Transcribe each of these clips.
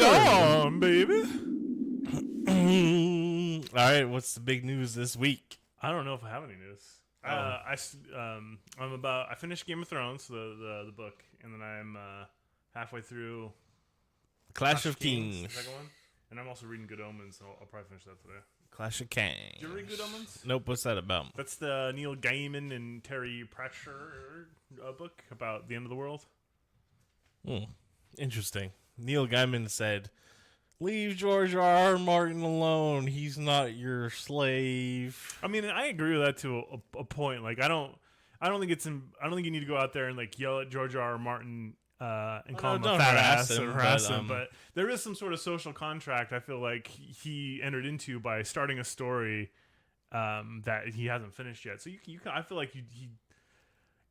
on, baby. All right, what's the big news this week? I don't know if I have any news. I finished Game of Thrones, the book, and then I'm halfway through Clash of Kings. the second one, and I'm also reading Good Omens, so I'll probably finish that today. Clash of Kings. Did you ever read Good Omens? Nope. What's that about? That's the Neil Gaiman and Terry Pratchett book about the end of the world. Interesting. Neil Gaiman said, "Leave George R. R. Martin alone. He's not your slave." I mean, I agree with that to a point. Like, I don't think you need to go out there and like yell at George R. R. Martin and call him a fat ass and harass him. But there is some sort of social contract I feel like he entered into by starting a story that he hasn't finished yet. So I feel like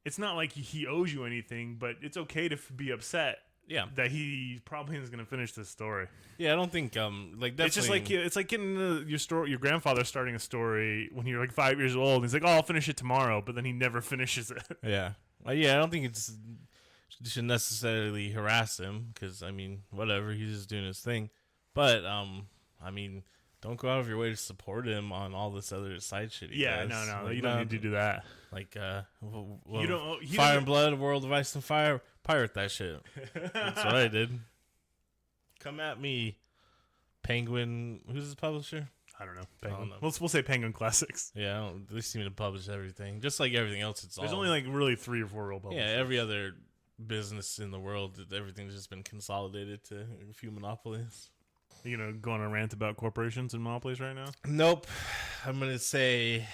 it's not like he owes you anything, but it's okay to be upset. Yeah, that he probably isn't going to finish this story. Yeah, I don't think like definitely. It's just like it's like getting your grandfather starting a story when you're like 5 years old. And he's like, "Oh, I'll finish it tomorrow," but then he never finishes it. Yeah, I don't think you should necessarily harass him because I mean, whatever, he's just doing his thing. But I mean, don't go out of your way to support him on all this other side shit. Yeah, does. no, you don't need to do that. Like, you don't. Fire and Blood, World of Ice and Fire, pirate that shit. That's what I did. Come at me, Penguin. Who's the publisher? I don't know. Penguin. We'll say Penguin Classics. Yeah, they seem to publish everything, just like everything else. There's only like really 3 or 4 real publishers. Yeah, every other business in the world, everything's just been consolidated to a few monopolies. You gonna go on a rant about corporations and monopolies right now? Nope. I'm gonna say,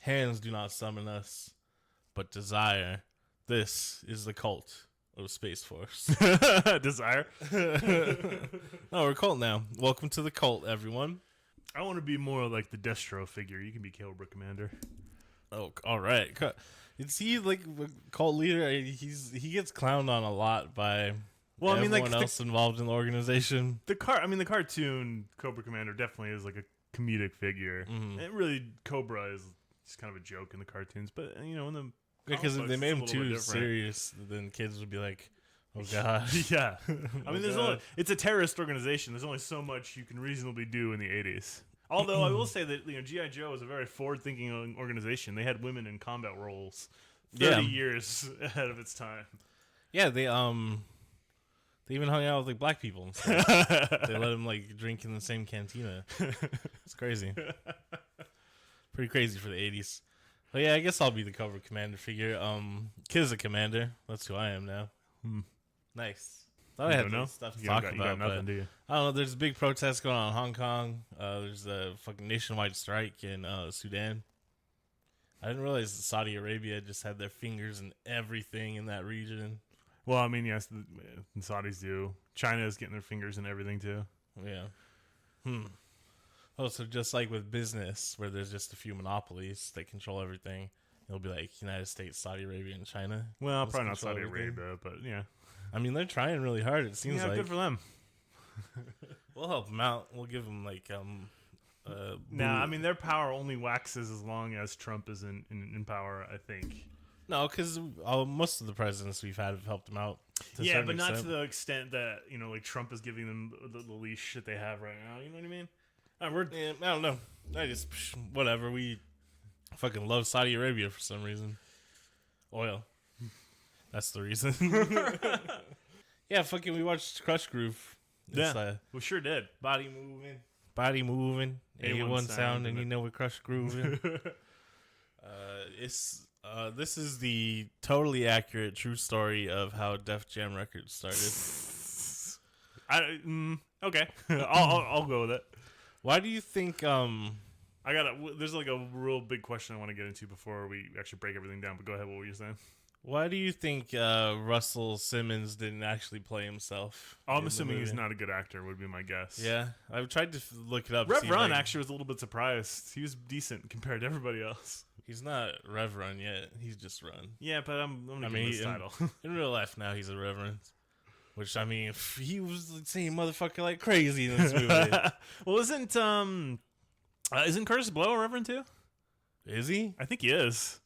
hands do not summon us, but desire. This is the cult of Space Force. Desire? No, we're a cult now. Welcome to the cult, everyone. I want to be more like the Destro figure. You can be Cobra Commander. Oh, all right. Is he like a cult leader? He gets clowned on a lot by everyone else involved in the organization. The cartoon Cobra Commander definitely is like a comedic figure. Mm-hmm. And really, Cobra is just kind of a joke in the cartoons. But in the because if they made him too serious, then kids would be like, "Oh God." Yeah. I mean, it's a terrorist organization. There's only so much you can reasonably do in the 80s. Although I will say that G.I. Joe is a very forward-thinking organization. They had women in combat roles 30 years ahead of its time. Yeah, they even hung out with like black people and stuff. They let them like drink in the same cantina. It's crazy. Pretty crazy for the 80s. But yeah, I guess I'll be the Cobra Commander figure. Kid is a commander. That's who I am now. Nice. Thought I had stuff to talk about. You got nothing, do you? I don't know. There's a big protest going on in Hong Kong. There's a fucking nationwide strike in Sudan. I didn't realize that Saudi Arabia just had their fingers in everything in that region. Well, I mean, yes, the Saudis do. China is getting their fingers in everything too. Yeah. Oh, so just like with business, where there's just a few monopolies that control everything, it'll be like United States, Saudi Arabia, and China. Well, probably not Saudi Arabia, but yeah. I mean, they're trying really hard. It seems like. Good for them. We'll help them out. We'll give them like I mean, their power only waxes as long as Trump is in power, I think. No, because most of the presidents we've had have helped them out. Yeah, but not to the extent that like Trump is giving them the leash that they have right now. You know what I mean? I don't know. I just whatever. We fucking love Saudi Arabia for some reason. Oil. That's the reason. Yeah, fucking we watched Krush Groove. We sure did. Body moving. A1 sound, and you know we Krush Groove. This is the totally accurate, true story of how Def Jam Records started. Okay, I'll go with it. Why do you think? There's like a real big question I want to get into before we actually break everything down. But go ahead. What were you saying? Why do you think Russell Simmons didn't actually play himself? I'm assuming he's not a good actor, would be my guess. Yeah, I've tried to look it up. Rev Run actually was a little bit surprised. He was decent compared to everybody else. He's not Rev Run yet. He's just Run. Yeah, but I'm gonna give him this title. In real life now, he's a Reverend. Which, I mean, he was saying motherfucker like crazy in this movie. Well, isn't Kurtis Blow a Reverend too? Is he? I think he is.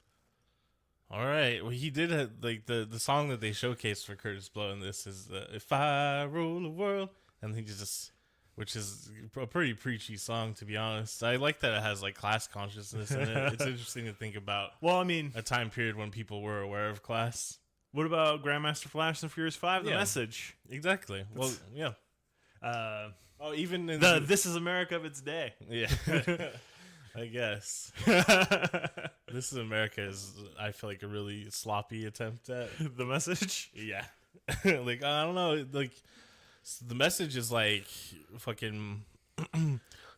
All right. Well, he did have, like the song that they showcased for Kurtis Blow in this is "If I Rule the World and he just, which is a pretty preachy song, to be honest. I like that it has like class consciousness in it. It's interesting to think about. Well, I mean, a time period when people were aware of class. What about Grandmaster Flash and Furious 5? The Message. Exactly. Well, yeah. Even in This Is America of its day. Yeah. I guess. This Is America is, I feel like, a really sloppy attempt at The Message. Yeah. Like, I don't know. Like, the Message is like fucking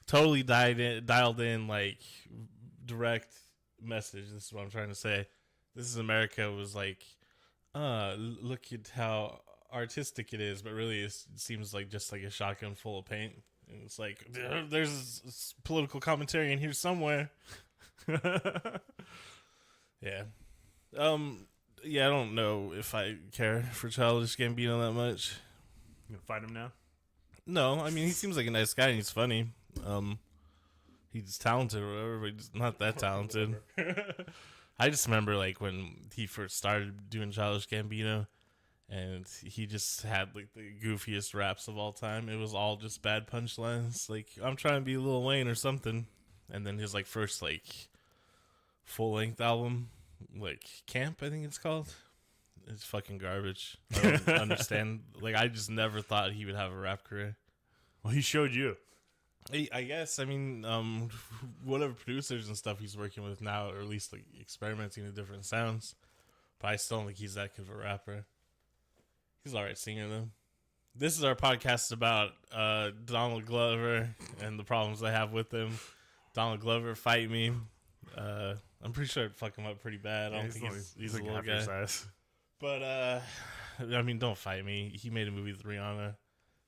totally dialed in, like direct message. This is what I'm trying to say. This Is America was like, look at how artistic it is, but really it seems like just like a shotgun full of paint. And it's like, there's political commentary in here somewhere. Yeah. Yeah, I don't know if I care for Childish Gambino that much. You gonna fight him now? No, I mean, he seems like a nice guy and he's funny. He's talented or whatever, but he's not that talented. I just remember like when he first started doing Childish Gambino, and he just had like the goofiest raps of all time. It was all just bad punchlines, like I'm trying to be Lil Wayne or something. And then his like first like full length album, like Camp, I think it's called. It's fucking garbage. I don't understand. Like I just never thought he would have a rap career. Well, he showed you. I guess. I mean, whatever producers and stuff he's working with now, or at least like experimenting with different sounds. But I still don't think he's that good of a rapper. He's an alright singer though. This is our podcast about Donald Glover and the problems I have with him. Donald Glover, fight me. I'm pretty sure I'd fuck him up pretty bad. I don't think he's a little guy. Size. But I mean, don't fight me. He made a movie with Rihanna,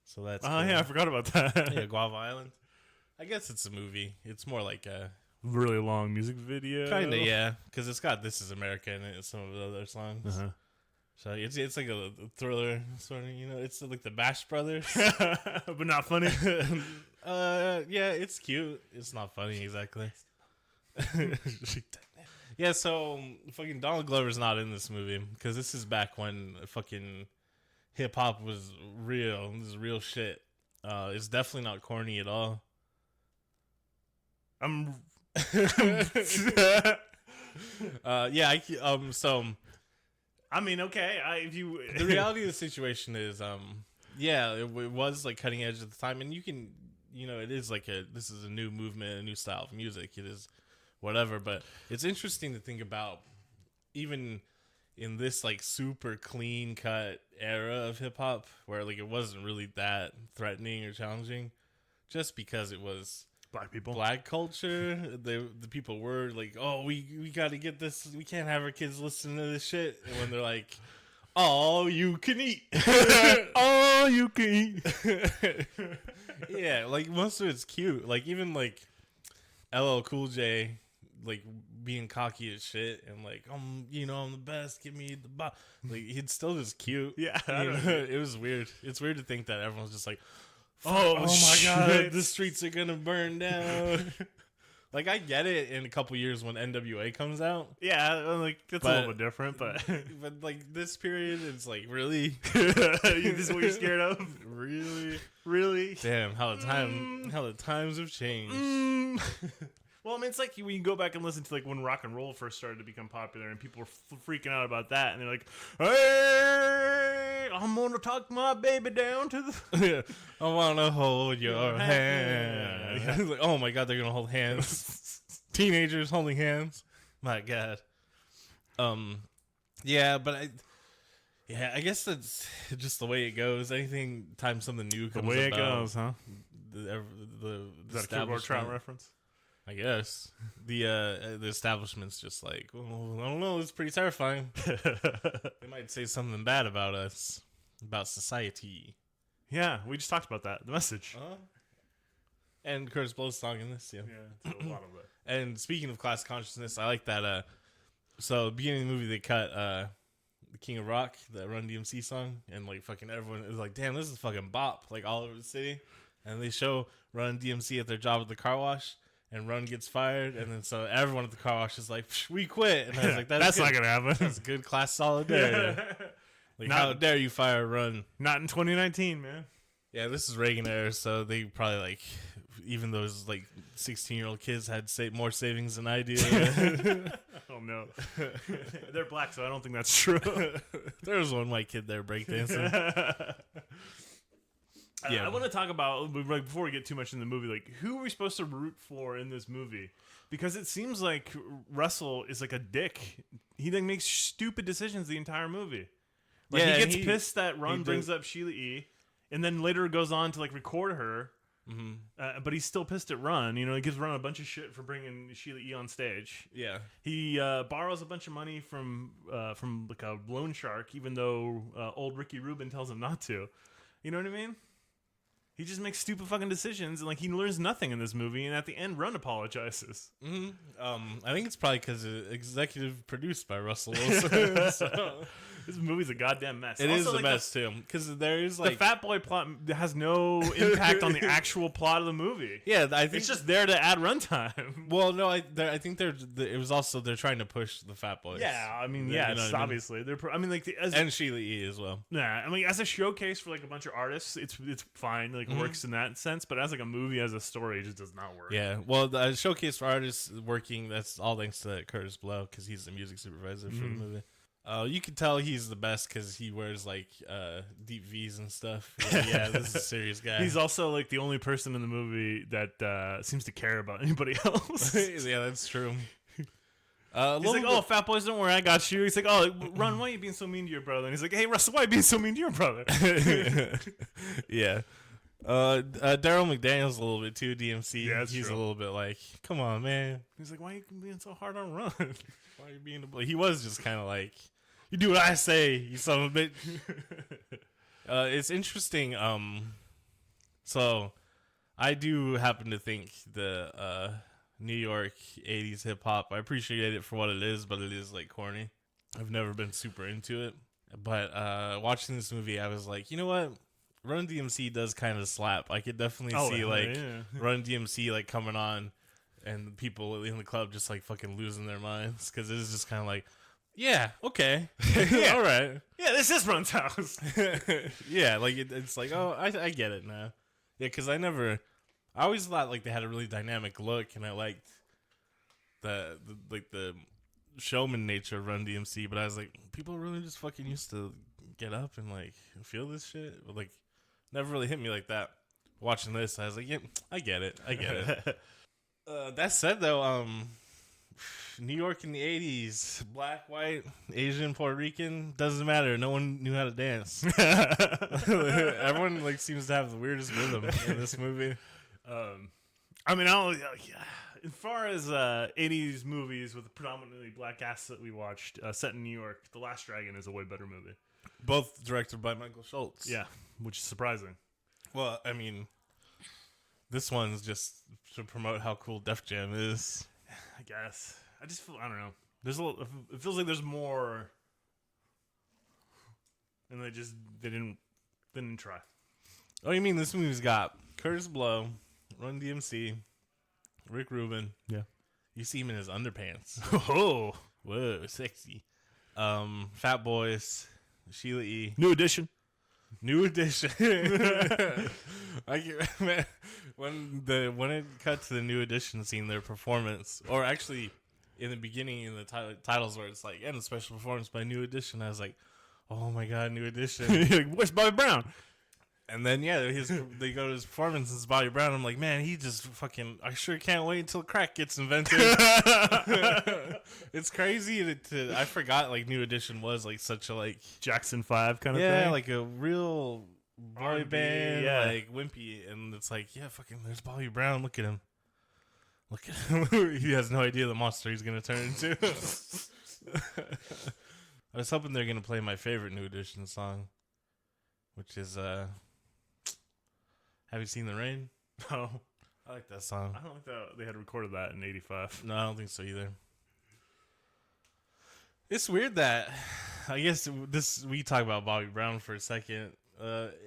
so that's. Oh cool. yeah, I forgot about that. Yeah, Guava Island. I guess it's a movie. It's more like a really long music video. Kinda, yeah, because it's got "This Is America" in it and some of the other songs. Uh-huh. So it's like a thriller sort of, you know. It's like the Bash Brothers, but not funny. Yeah, it's cute. It's not funny exactly. Yeah, so fucking Donald Glover's not in this movie because this is back when fucking hip hop was real. This is real shit. It's definitely not corny at all. So I mean, okay. The reality of the situation is, yeah, it was like cutting edge at the time, and you can, you know, it is like this is a new movement, a new style of music. It is whatever, but it's interesting to think about, even in this like super clean cut era of hip hop, where like it wasn't really that threatening or challenging, just because it was black culture. The people were like, oh, we got to get this. We can't have our kids listening to this shit. And when they're like, all you can eat, all you can eat. Yeah, like most of it's cute. Like even like LL Cool J, like being cocky as shit and like, you know, I'm the best. Give me the like it's still just cute. Yeah, it was weird. It's weird to think that everyone's just like, oh my god, the streets are gonna burn down. Like I get it in a couple years when NWA comes out. Yeah, like that's a little bit different, but like this period, it's like really. This is what you're scared of? Really? Damn, how the times have changed. Well, I mean, it's like when you go back and listen to like when rock and roll first started to become popular, and people were freaking out about that, and they're like, "Hey, I'm gonna talk my baby down to the, I wanna hold your hand." Yeah. Like, oh my god, they're gonna hold hands. Teenagers holding hands. My god. Yeah, but I guess that's just the way it goes. Anything time something new comes about. The way it goes, huh? Is that a keyboard trout reference? I guess the establishment's just like, oh, I don't know, it's pretty terrifying. They might say something bad about us, about society. Yeah, we just talked about that. The Message. And Kurtis Blow's song in this, yeah, it's a lot of it. And speaking of class consciousness, I like that. So beginning of the movie, they cut the King of Rock, the Run DMC song, and like fucking everyone is like, damn, this is fucking bop, like all over the city. And they show Run DMC at their job at the car wash. And Run gets fired, and then so everyone at the car wash is like, we quit. And I was like, that's not gonna happen. That's good class solidarity. Like, how dare you fire Run? Not in 2019, man. Yeah, this is Reagan era, so they probably like, even those like 16-year-old kids had more savings than I do. Oh no, they're black, so I don't think that's true. There was one white kid there breakdancing. I want to talk about, before we get too much in the movie, like, who are we supposed to root for in this movie? Because it seems like Russell is like a dick. He like makes stupid decisions the entire movie. Like, he gets pissed that Ron brings up Sheila E., and then later goes on to like record her. Mm-hmm. But he's still pissed at Ron. You know, he gives Ron a bunch of shit for bringing Sheila E. on stage. Yeah, he borrows a bunch of money from like a loan shark, even though old Ricky Rubin tells him not to. You know what I mean? He just makes stupid fucking decisions, and like he learns nothing in this movie. And at the end, Ron apologizes. Mm-hmm. I think it's probably because it's executive produced by Russell Wilson. So. This movie's a goddamn mess. It is a mess too, because there is like the Fat Boy plot has no impact on the actual plot of the movie. Yeah, I think it's just there to add runtime. Well, no, I think it was also they're trying to push the Fat Boys. Yeah, I mean, yeah, it's obviously they're. I mean, like and Sheila E. as well. Yeah, I mean, as a showcase for like a bunch of artists, it's fine, like works in that sense. But as like a movie, as a story, it just does not work. Yeah, well, the showcase for artists working, that's all thanks to Kurtis Blow, because he's the music supervisor for the movie. You can tell he's the best because he wears like deep V's and stuff. Yeah, this is a serious guy. He's also like the only person in the movie that seems to care about anybody else. Yeah, that's true. He's like, "Oh, Fat Boys, don't worry, I got you." He's like, "Oh, Ron, why are you being so mean to your brother?" And he's like, "Hey, Russell, why are you being so mean to your brother?" Yeah. Daryl McDaniel's a little bit too DMC. Yeah, he's true. A little bit like, "Come on, man." He's like, "Why are you being so hard on Ron? Why are you being a?" He was just kind of like, "You do what I say, you son of a bitch." It's interesting. So I do happen to think the New York 80s hip hop, I appreciate it for what it is, but it is like corny. I've never been super into it. But watching this movie, I was like, you know what? Run DMC does kind of slap. I could definitely see like Run DMC like coming on and people in the club just like fucking losing their minds, because it is just kind of like, yeah, okay, Yeah. All right, Yeah, this is Run's house." yeah, like it's like, oh, I get it now. Yeah, because I always thought like they had a really dynamic look, and I liked the showman nature of Run DMC, but I was like, people really just fucking used to get up and like feel this shit, but like never really hit me like that. Watching this, I was like, yeah, I get it. That said, though, New York in the 80s, black, white, Asian, Puerto Rican, doesn't matter. No one knew how to dance. Everyone like seems to have the weirdest rhythm in this movie. I mean, as far as 80s movies with a predominantly black cast that we watched set in New York, The Last Dragon is a way better movie. Both directed by Michael Schultz. Yeah, which is surprising. Well, I mean, this one's just to promote how cool Def Jam is. I guess. I just feel, I don't know. There's it feels like there's more, and they didn't try. Oh, you mean this movie's got Kurtis Blow, Run DMC, Rick Rubin. Yeah. You see him in his underpants. Oh, whoa, sexy. Fat Boys, Sheila E. New Edition. Man, when it cut to the New Edition scene, their performance, or actually in the beginning in the titles where it's like, and a special performance by New Edition, I was like, oh my god, New Edition. You're like, where's Bobby Brown? And then they go to his performance and it's Bobby Brown. I'm like, man, he just fucking, I sure can't wait until crack gets invented. It's crazy I forgot like New Edition was like such a like Jackson 5 kind of thing. Yeah, like a real boy R&B, band, yeah. like wimpy, and it's like, yeah, fucking, there's Bobby Brown. Look at him. He has no idea the monster he's gonna turn into. I was hoping they're gonna play my favorite New Edition song, which is Have You Seen the Rain? No. I like that song. I don't think that they had recorded that in 85. No, I don't think so either. It's weird that, I guess we talk about Bobby Brown for a second.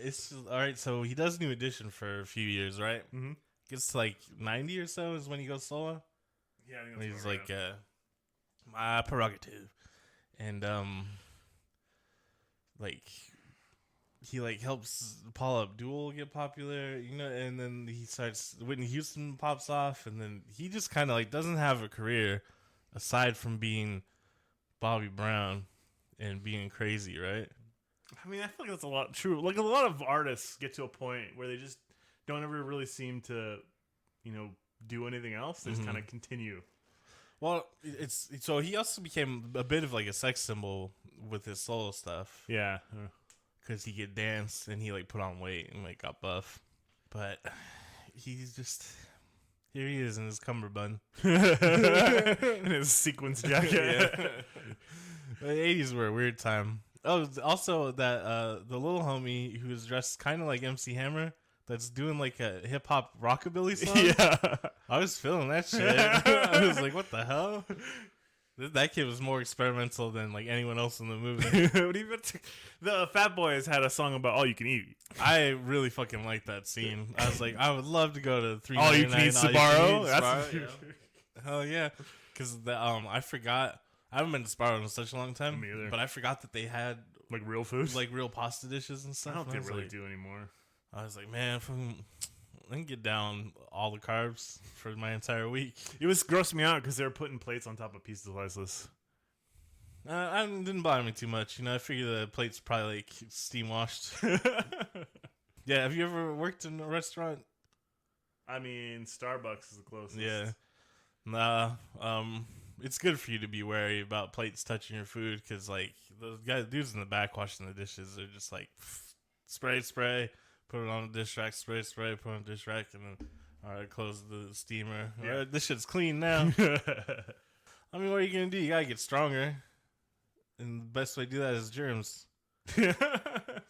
It's all right. So he does New Edition for a few years, right? Mm-hmm. Gets to like 90 or so is when he goes solo. Yeah, I think And that's he's like, my prerogative, and like he like helps Paula Abdul get popular, and then he starts Whitney Houston pops off, and then he just kind of like doesn't have a career aside from being Bobby Brown and being crazy, right? I mean, I feel like that's a lot true. Like a lot of artists get to a point where they just don't ever really seem to, do anything else. They just kind of continue. Well, it's so he also became a bit of like a sex symbol with his solo stuff. Yeah. Because he could dance and he like put on weight and like got buff. But he's just, here he is in his cummerbund. In his sequins jacket. Yeah. The 80s were a weird time. Oh, also that the little homie who was dressed kind of like MC Hammer that's doing like a hip hop rockabilly song. Yeah. I was feeling that shit. I was like, what the hell? That kid was more experimental than like anyone else in the movie. The Fat Boys had a song about all you can eat. I really fucking liked that scene. I was like, I would love to go to 399 All you can eat Sbarro. That's hell yeah. Because I forgot. I haven't been to Sbarro in such a long time. Me either. But I forgot that they had like real food, like real pasta dishes and stuff. I don't think they really do anymore. I was like, man, I can get down all the carbs for my entire week. It was grossing me out because they were putting plates on top of pizza slices. I didn't bother me too much. I figured the plate's probably like steam washed. Yeah, have you ever worked in a restaurant? I mean, Starbucks is the closest. Yeah. Nah. It's good for you to be wary about plates touching your food because like those dudes in the back washing the dishes are just like spray. Put it on the dish rack, spray, put it on the dish rack, and then, all right, close the steamer. Yeah. All right, this shit's clean now. I mean, what are you going to do? You got to get stronger. And the best way to do that is germs.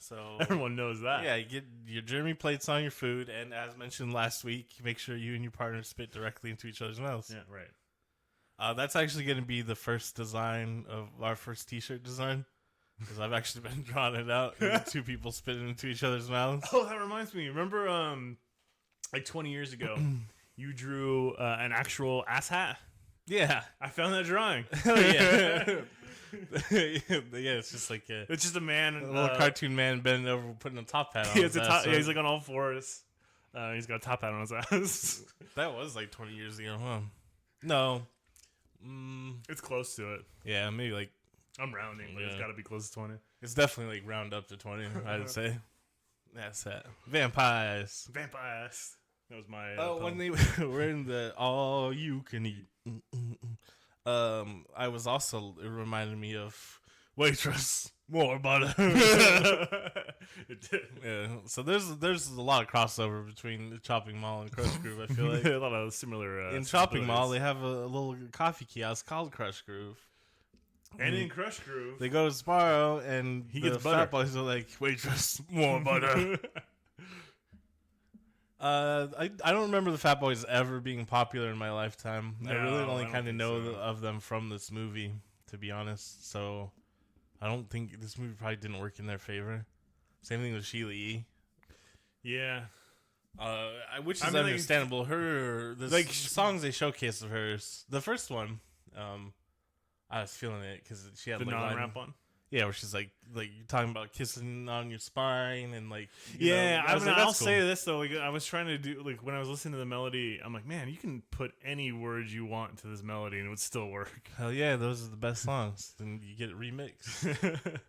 So everyone knows that. Yeah, you get your germy plates on your food, and as mentioned last week, make sure you and your partner spit directly into each other's mouths. Yeah, right. That's actually going to be the first design of our first T-shirt design. Because I've actually been drawing it out. Two people spitting into each other's mouths. Oh, that reminds me. Remember, like 20 years ago, you drew an actual ass hat? Yeah. I found that drawing. Oh, yeah. Yeah, it's just like it's just a man. A little cartoon man bending over putting a top hat on his ass. Yeah, he's like on all fours. He's got a top hat on his ass. That was like 20 years ago, huh? No. It's close to it. Yeah, maybe like. I'm rounding, but it's got to be close to 20. It's definitely like round up to 20, I'd say. That's that. Vampires. That was my. When they were in the all you can eat. I was also, it reminded me of Waitress, more butter. It did. Yeah. So there's a lot of crossover between the Chopping Mall and Crush Groove, I feel like. A lot of similar. In Chopping Mall, they have a little coffee kiosk called Crush Groove. And in Crush Groove, they go to Sbarro, and he gets butter. Fat Boys are like, Waitress, more butter. I don't remember the Fat Boys ever being popular in my lifetime. No, I really only kind of know of them from this movie, to be honest. So I don't think this movie probably didn't work in their favor. Same thing with Sheila E. Yeah. Which is understandable. The songs they showcase of hers. The first one, I was feeling it because she had the like non-rap one. Yeah, where she's like you're talking about kissing on your spine and like. I'll say this though. Like I was trying to do like when I was listening to the melody, I'm like, man, you can put any words you want to this melody and it would still work. Hell yeah, those are the best songs. Then you get it remixed.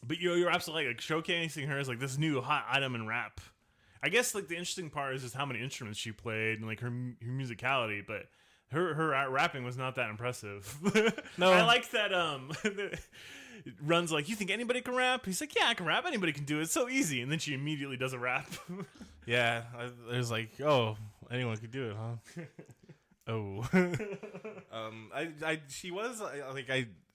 But you're absolutely like showcasing her as like this new hot item in rap. I guess like the interesting part is just how many instruments she played and like her musicality, but. Her rapping was not that impressive. No, I like that. Run's like, you think anybody can rap? He's like, yeah, I can rap. Anybody can do it. It's so easy. And then she immediately does a rap. Yeah, there's like, oh, anyone could do it, huh? Oh, she was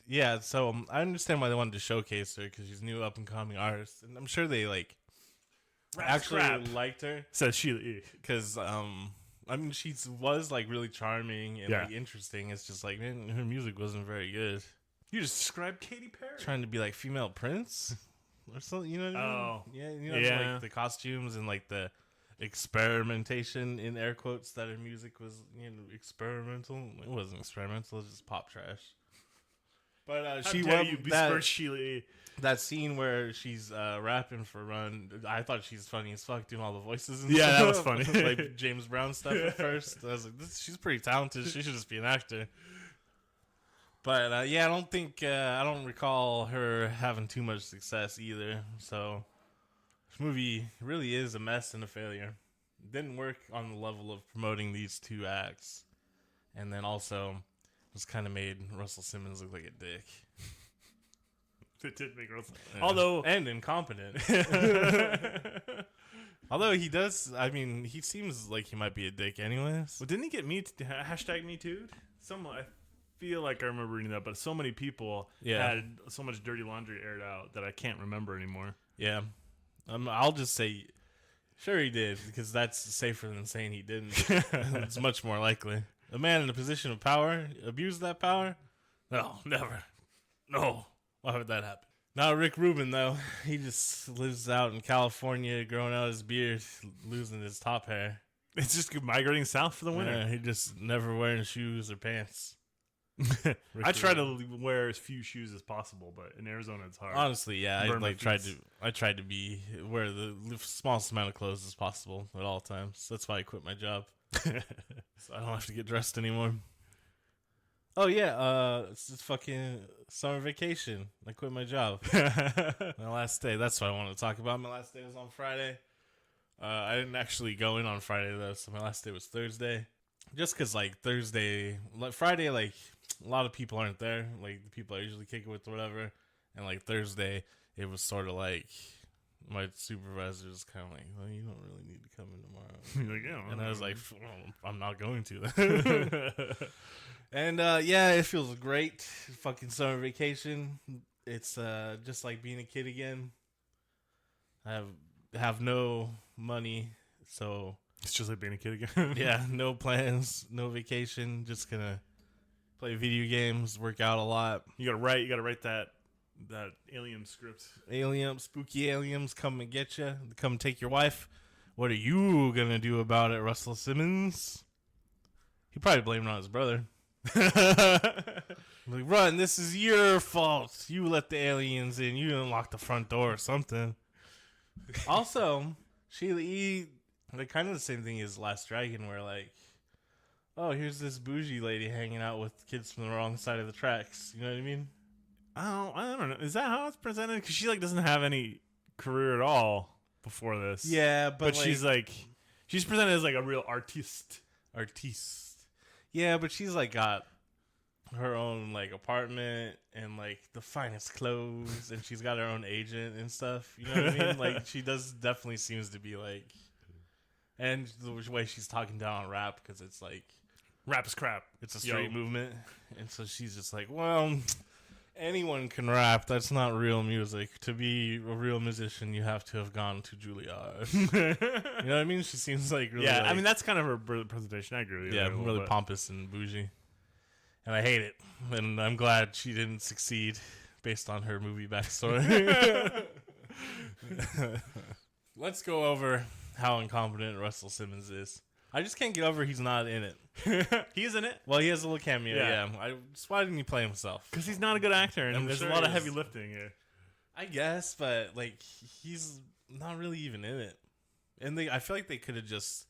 yeah. So I understand why they wanted to showcase her because she's a new up and coming artist, and I'm sure they like actually liked her. Says Sheila because I mean, she was like really charming and like interesting. It's just like, man, her music wasn't very good. You just described Katy Perry trying to be like female Prince or something. You know what I mean? Oh, yeah. Like the costumes and like the experimentation in air quotes that her music was, experimental. It wasn't experimental. It was just pop trash. How she dare went you besmirch Sheila? that scene where she's rapping for Run. I thought she's funny as fuck doing all the voices. And Yeah, stuff. that was funny. Like James Brown stuff at first. I was like, she's pretty talented. She should just be an actor. But I don't think I don't recall her having too much success either. So this movie really is a mess and a failure. It didn't work on the level of promoting these two acts, and then also just kind of made Russell Simmons look like a dick. It did make Russell, and incompetent. Although he does, I mean, he seems like he might be a dick anyways. Well, didn't he get hashtag Me Too? I feel like I remember reading that, but so many people had so much dirty laundry aired out that I can't remember anymore. Yeah. I'll just say, sure he did, because that's safer than saying he didn't. It's much more likely. A man in a position of power abused that power? No, never. No. Why would that happen? Not Rick Rubin, though. He just lives out in California, growing out his beard, losing his top hair. It's just migrating south for the winter. Yeah, he just never wearing shoes or pants. I try to wear as few shoes as possible, but in Arizona it's hard. Honestly, yeah, I tried to wear the smallest amount of clothes as possible at all times. That's why I quit my job, so I don't have to get dressed anymore. Oh yeah, it's just fucking summer vacation. I quit my job. My last day. That's what I wanted to talk about. My last day was on Friday. I didn't actually go in on Friday though, so my last day was Thursday. Just because Friday, like a lot of people aren't there. Like the people I usually kick it with or whatever. And like Thursday, it was sort of like my supervisor was kind of like, well, you don't really need to come in tomorrow. Like, yeah, and I was like, well, I'm not going to. And it feels great. Fucking summer vacation. It's just like being a kid again. I have no money, so it's just like being a kid again. Yeah, no plans, no vacation. Just gonna play video games, work out a lot. You gotta write that alien script. Spooky aliens come and get you. Come take your wife. What are you gonna do about it, Russell Simmons? He probably blamed it on his brother. Like, Run, this is your fault. You let the aliens in. You unlocked the front door or something. Also, Sheila E., like, kind of the same thing as Last Dragon, where, like, oh, here's this bougie lady hanging out with kids from the wrong side of the tracks. You know what I mean? I don't know. Is that how it's presented? Because she, like, doesn't have any career at all before this. Yeah, but like, she's presented as, like, a real artiste. Yeah, but she's like got her own like apartment and like the finest clothes, and she's got her own agent and stuff. You know what I mean? Like she definitely seems to be like, and the way she's talking down on rap, because it's like rap is crap. It's a street movement, and so she's just like, well, anyone can rap. That's not real music. To be a real musician, you have to have gone to Juilliard. You know what I mean? She seems like really... Yeah, like, I mean, that's kind of her presentation. I agree with you. Yeah, really pompous and bougie. And I hate it. And I'm glad she didn't succeed based on her movie backstory. Let's go over how incompetent Russell Simmons is. I just can't get over he's not in it. He's in it. Well, he has a little cameo, yeah. Why didn't he play himself? Because he's not a good actor, and there's a lot of heavy lifting here. I guess, but like he's not really even in it. And I feel like they could have just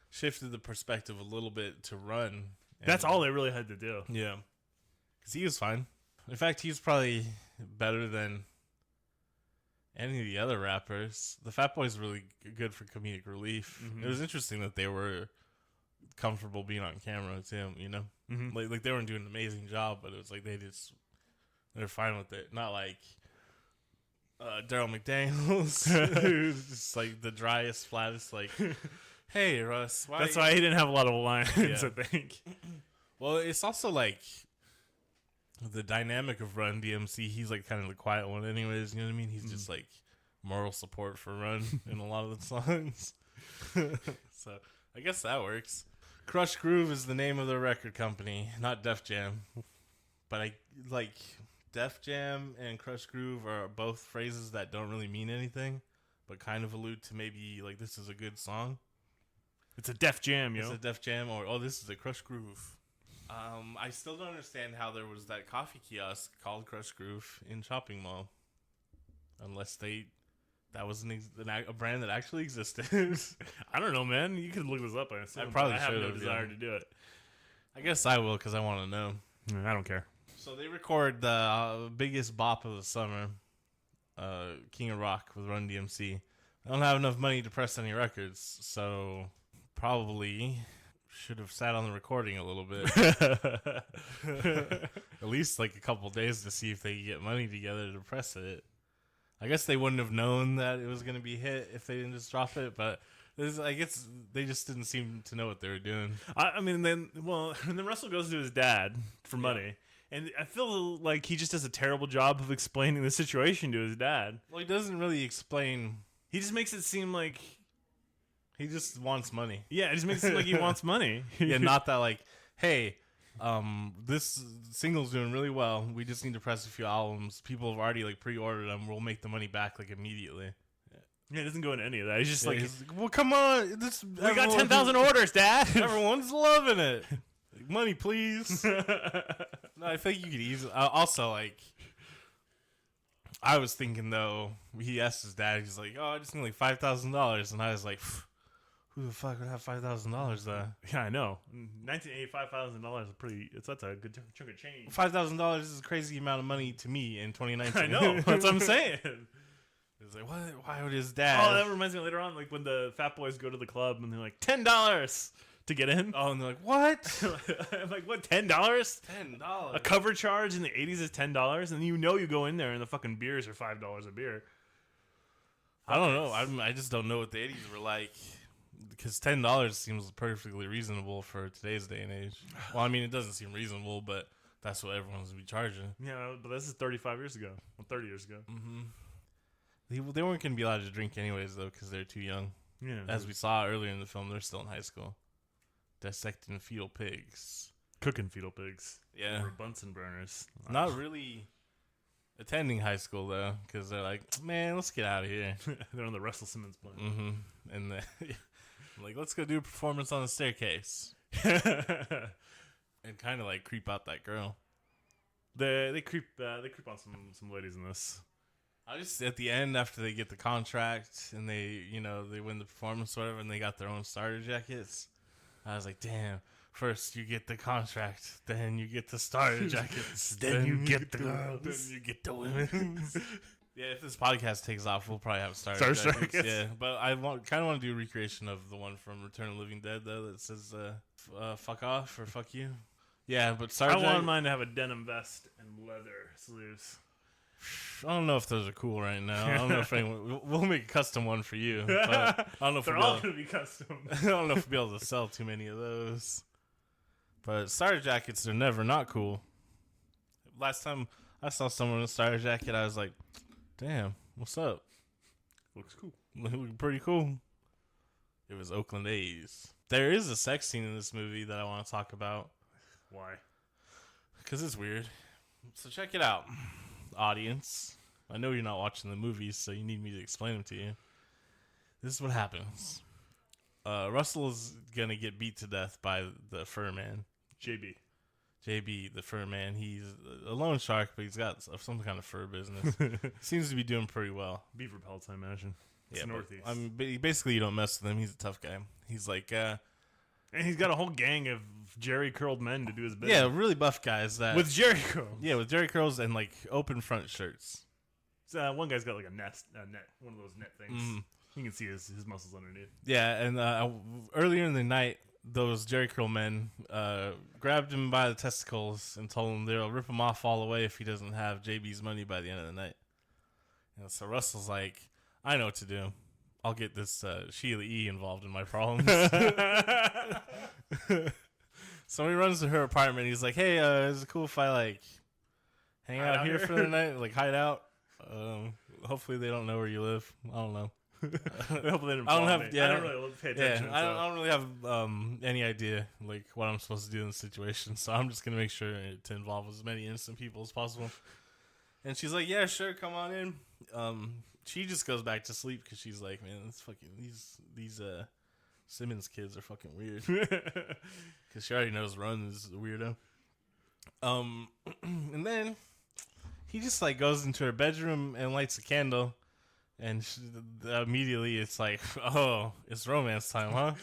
shifted the perspective a little bit to Run. That's all they really had to do. Yeah. Because he was fine. In fact, he's probably better than any of the other rappers. The Fat Boy's really good for comedic relief. Mm-hmm. It was interesting that they were comfortable being on camera with him, you know? Mm-hmm. Like they weren't doing an amazing job, but it was like they're fine with it. Not like Daryl McDaniels, who's just like the driest, flattest, like, hey, Russ. That's why he didn't have a lot of lines, I think. Well, it's also like the dynamic of Run DMC. He's like kind of the quiet one anyways, you know what I mean? He's just like moral support for Run in a lot of the songs. So I guess that works. Krush Groove is the name of the record company, not Def Jam. But I like Def Jam and Krush Groove are both phrases that don't really mean anything, but kind of allude to maybe like this is a good song. It's a Def Jam, yo. It's a Def Jam, or oh, this is a Krush Groove. I still don't understand how there was that coffee kiosk called Krush Groove in Shopping Mall, unless that was a brand that actually existed. I don't know, man. You could look this up. I assume. probably I have no should have, desire yeah. to do it. I guess I will because I want to know. I don't care. So they record the biggest bop of the summer, King of Rock with Run DMC. I don't have enough money to press any records, so probably should have sat on the recording a little bit. At least like a couple days to see if they could get money together to press it. I guess they wouldn't have known that it was going to be hit if they didn't just drop it, but I guess they just didn't seem to know what they were doing. I mean, then Russell goes to his dad for money, and I feel like he just does a terrible job of explaining the situation to his dad. Well, he doesn't really explain. He just makes it seem like he just wants money. Yeah, it just makes it seem like he wants money. Yeah, not that like, hey, this single's doing really well. We just need to press a few albums. People have already like pre-ordered them. We'll make the money back like immediately. Yeah, it doesn't go into any of that. He's just he's like, well, come on. We got 10,000 orders, Dad. Everyone's loving it. Like, money, please. No, I think you could easily. Also, like, I was thinking though. He asked his dad. He's like, "Oh, I just need like $5,000," and I was like, "Who the fuck would have $5,000 though?" Yeah, I know. 1985, $5,000 is pretty. That's a good chunk of change. $5,000 is a crazy amount of money to me in 2019. I know. That's what I'm saying. It's like, what? Why would his dad? Oh, that reminds me later on, like when the fat boys go to the club and they're like $10 to get in. Oh, and they're like, what? I'm like, what? $10? $10. A cover charge in the 80s is $10, and you go in there and the fucking beers are $5 a beer. I don't know. I just don't know what the 80s were like, because $10 seems perfectly reasonable for today's day and age. Well, I mean, it doesn't seem reasonable, but that's what everyone's be charging. Yeah, but this is 35 years ago. Well, 30 years ago. Mm-hmm. They weren't going to be allowed to drink anyways, though, because they're too young. Yeah. As we saw earlier in the film, they're still in high school. Dissecting fetal pigs. Cooking fetal pigs. Yeah. Or Bunsen burners. Not really attending high school, though, because they're like, man, let's get out of here. They're on the Russell Simmons plane. Mm-hmm. And like, let's go do a performance on the staircase. And kind of like creep out that girl. They creep on some ladies in this. I just at the end after they get the contract and they win the performance or whatever and they got their own starter jackets. I was like, damn. First you get the contract, then you get the starter jackets, then you get the girls, then you get the women. Yeah, if this podcast takes off, we'll probably have starter jackets. Yeah, but I kind of want to do a recreation of the one from Return of the Living Dead though that says "fuck off" or "fuck you." Yeah, but starter. I want mine to have a denim vest and leather sleeves. I don't know if those are cool right now. I don't know if we'll make a custom one for you. But I don't know if they're all going to be custom. I don't know if we'll be able to sell too many of those. But starter jackets are never not cool. Last time I saw someone in a starter jacket, I was like, damn, what's up? Looks cool. Looking pretty cool. It was Oakland A's. There is a sex scene in this movie that I want to talk about. Why? Because it's weird. So check it out, audience. I know you're not watching the movies, so you need me to explain them to you. This is what happens. Russell is going to get beat to death by the fur man. JB, the fur man. He's a loan shark, but he's got some kind of fur business. Seems to be doing pretty well. Beaver pelts, I imagine. It's yeah, Northeast. Basically, you don't mess with him. He's a tough guy. He's like... and he's got a whole gang of Jerry curled men to do his business. Yeah, really buff guys. With Jerry curls. Yeah, with Jerry curls and like open front shirts. So, one guy's got like a net, one of those net things. Mm. You can see his muscles underneath. Yeah, and earlier in the night, those Jerry curl men grabbed him by the testicles and told him they'll rip him off all the way if he doesn't have JB's money by the end of the night. And so Russell's like, I know what to do. I'll get this Sheila E. involved in my problems. So he runs to her apartment. He's like, hey, is it cool if I like hang out here for the night? Like hide out? Hopefully they don't know where you live. I don't know. Hopefully they don't I don't really pay attention. I don't really have any idea like what I'm supposed to do in the situation. So I'm just going to make sure to involve as many innocent people as possible. And she's like, yeah, sure, come on in. She just goes back to sleep because she's like, man, this fucking these Simmons kids are fucking weird. Because she already knows Ron is a weirdo. And then he just like goes into her bedroom and lights a candle, and immediately it's like, oh, it's romance time, huh?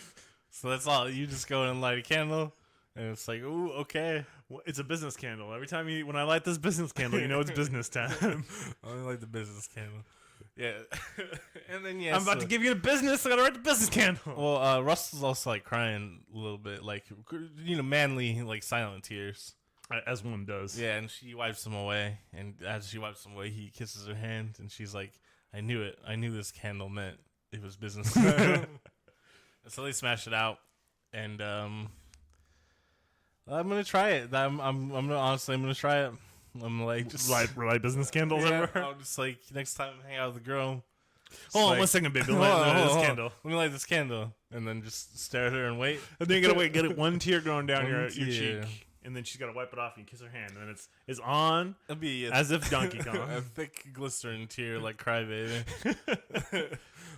So that's all. You just go and light a candle, and it's like, ooh, okay. Well, it's a business candle. Every time when I light this business candle, you know it's business time. I only like the business candle. Yeah. And then, I'm about to give you the business. I gotta write the business candle. Well, Russell's also like crying a little bit, like, manly, like silent tears. As one does. Yeah, and she wipes him away. And as she wipes him away, he kisses her hand. And she's like, I knew it. I knew this candle meant it was business. And so they smash it out. And I'm going to try it. I'm honestly gonna try it. I'm like, just light business candles everywhere. I'll just like, next time I hang out with a girl. Hold on 1 second, baby. Light this candle. Let me light this candle. And then just stare at her and wait. And then you gotta get it one tear going down your cheek. And then she's gotta wipe it off and kiss her hand. And then it's on. It'll be as if Donkey Kong. A thick glycerin tear like Crybaby.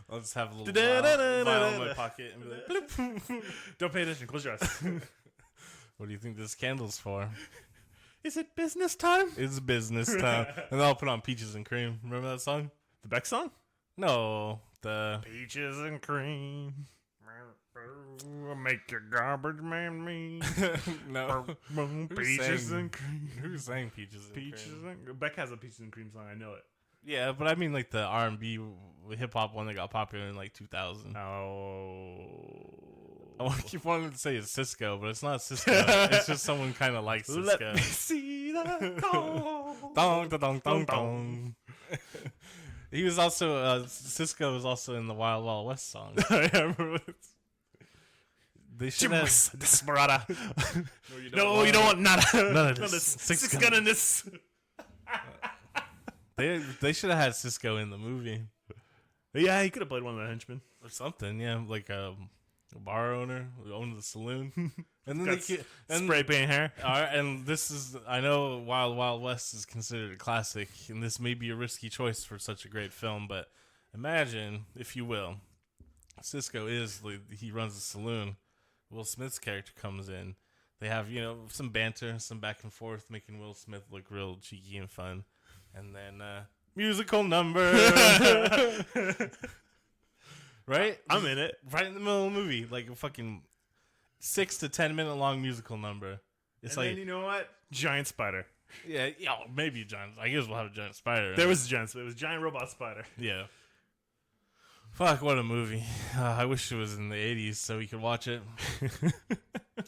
I'll just have a little vial in my pocket and be like, bloop. Don't pay attention. Close your eyes. What do you think this candle's for? Is it business time? It's business time. And then I'll put on Peaches and Cream. Remember that song? The Beck song? No. The Peaches and Cream. Make your garbage man mean. No. Peaches and Cream. Who sang Peaches and Cream? Beck has a Peaches and Cream song. I know it. Yeah, but I mean like the R&B hip hop one that got popular in like 2000. I keep wanting to say it's Cisco, but it's not Cisco. It's just someone kind of like Cisco. Let me see the dong, dong, dong, dong. He was also Cisco was also in the Wild Wild West song. I remember this. They should have Desperada. No, you don't want none of this. Six gun in this. They should have had Cisco in the movie. Yeah, he could have played one of the henchmen or something. Yeah, like a bar owner who owned the saloon, and then spray paint hair. All right, and this is, I know Wild Wild West is considered a classic, and this may be a risky choice for such a great film, but imagine, if you will, Cisco he runs the saloon. Will Smith's character comes in. They have some banter, some back and forth, making Will Smith look real cheeky and fun, and then musical number. Right? I'm in it. Right in the middle of the movie. Like a fucking 6 to 10 minute long musical number. It's and then you know what? Giant spider. Yeah, maybe a giant. I guess we'll have a giant spider. There was a giant spider. It was a giant robot spider. Yeah. Fuck, what a movie. I wish it was in the 80s so we could watch it.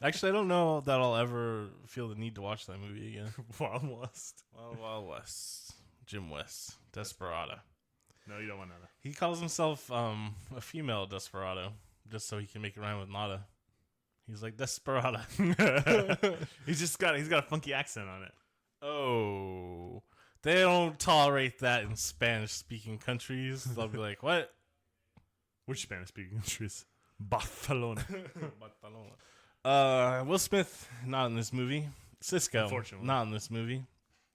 Actually, I don't know that I'll ever feel the need to watch that movie again. Wild West. Wild West. Jim West. Desperado. No, you don't want nada. He calls himself a female desperado just so he can make it rhyme with nada. He's like Desperado. he's got a funky accent on it. Oh, they don't tolerate that in Spanish-speaking countries. They'll be like, "What? Which Spanish-speaking countries? Barcelona. Barcelona. Will Smith not in this movie. Cisco Unfortunately. not in this movie.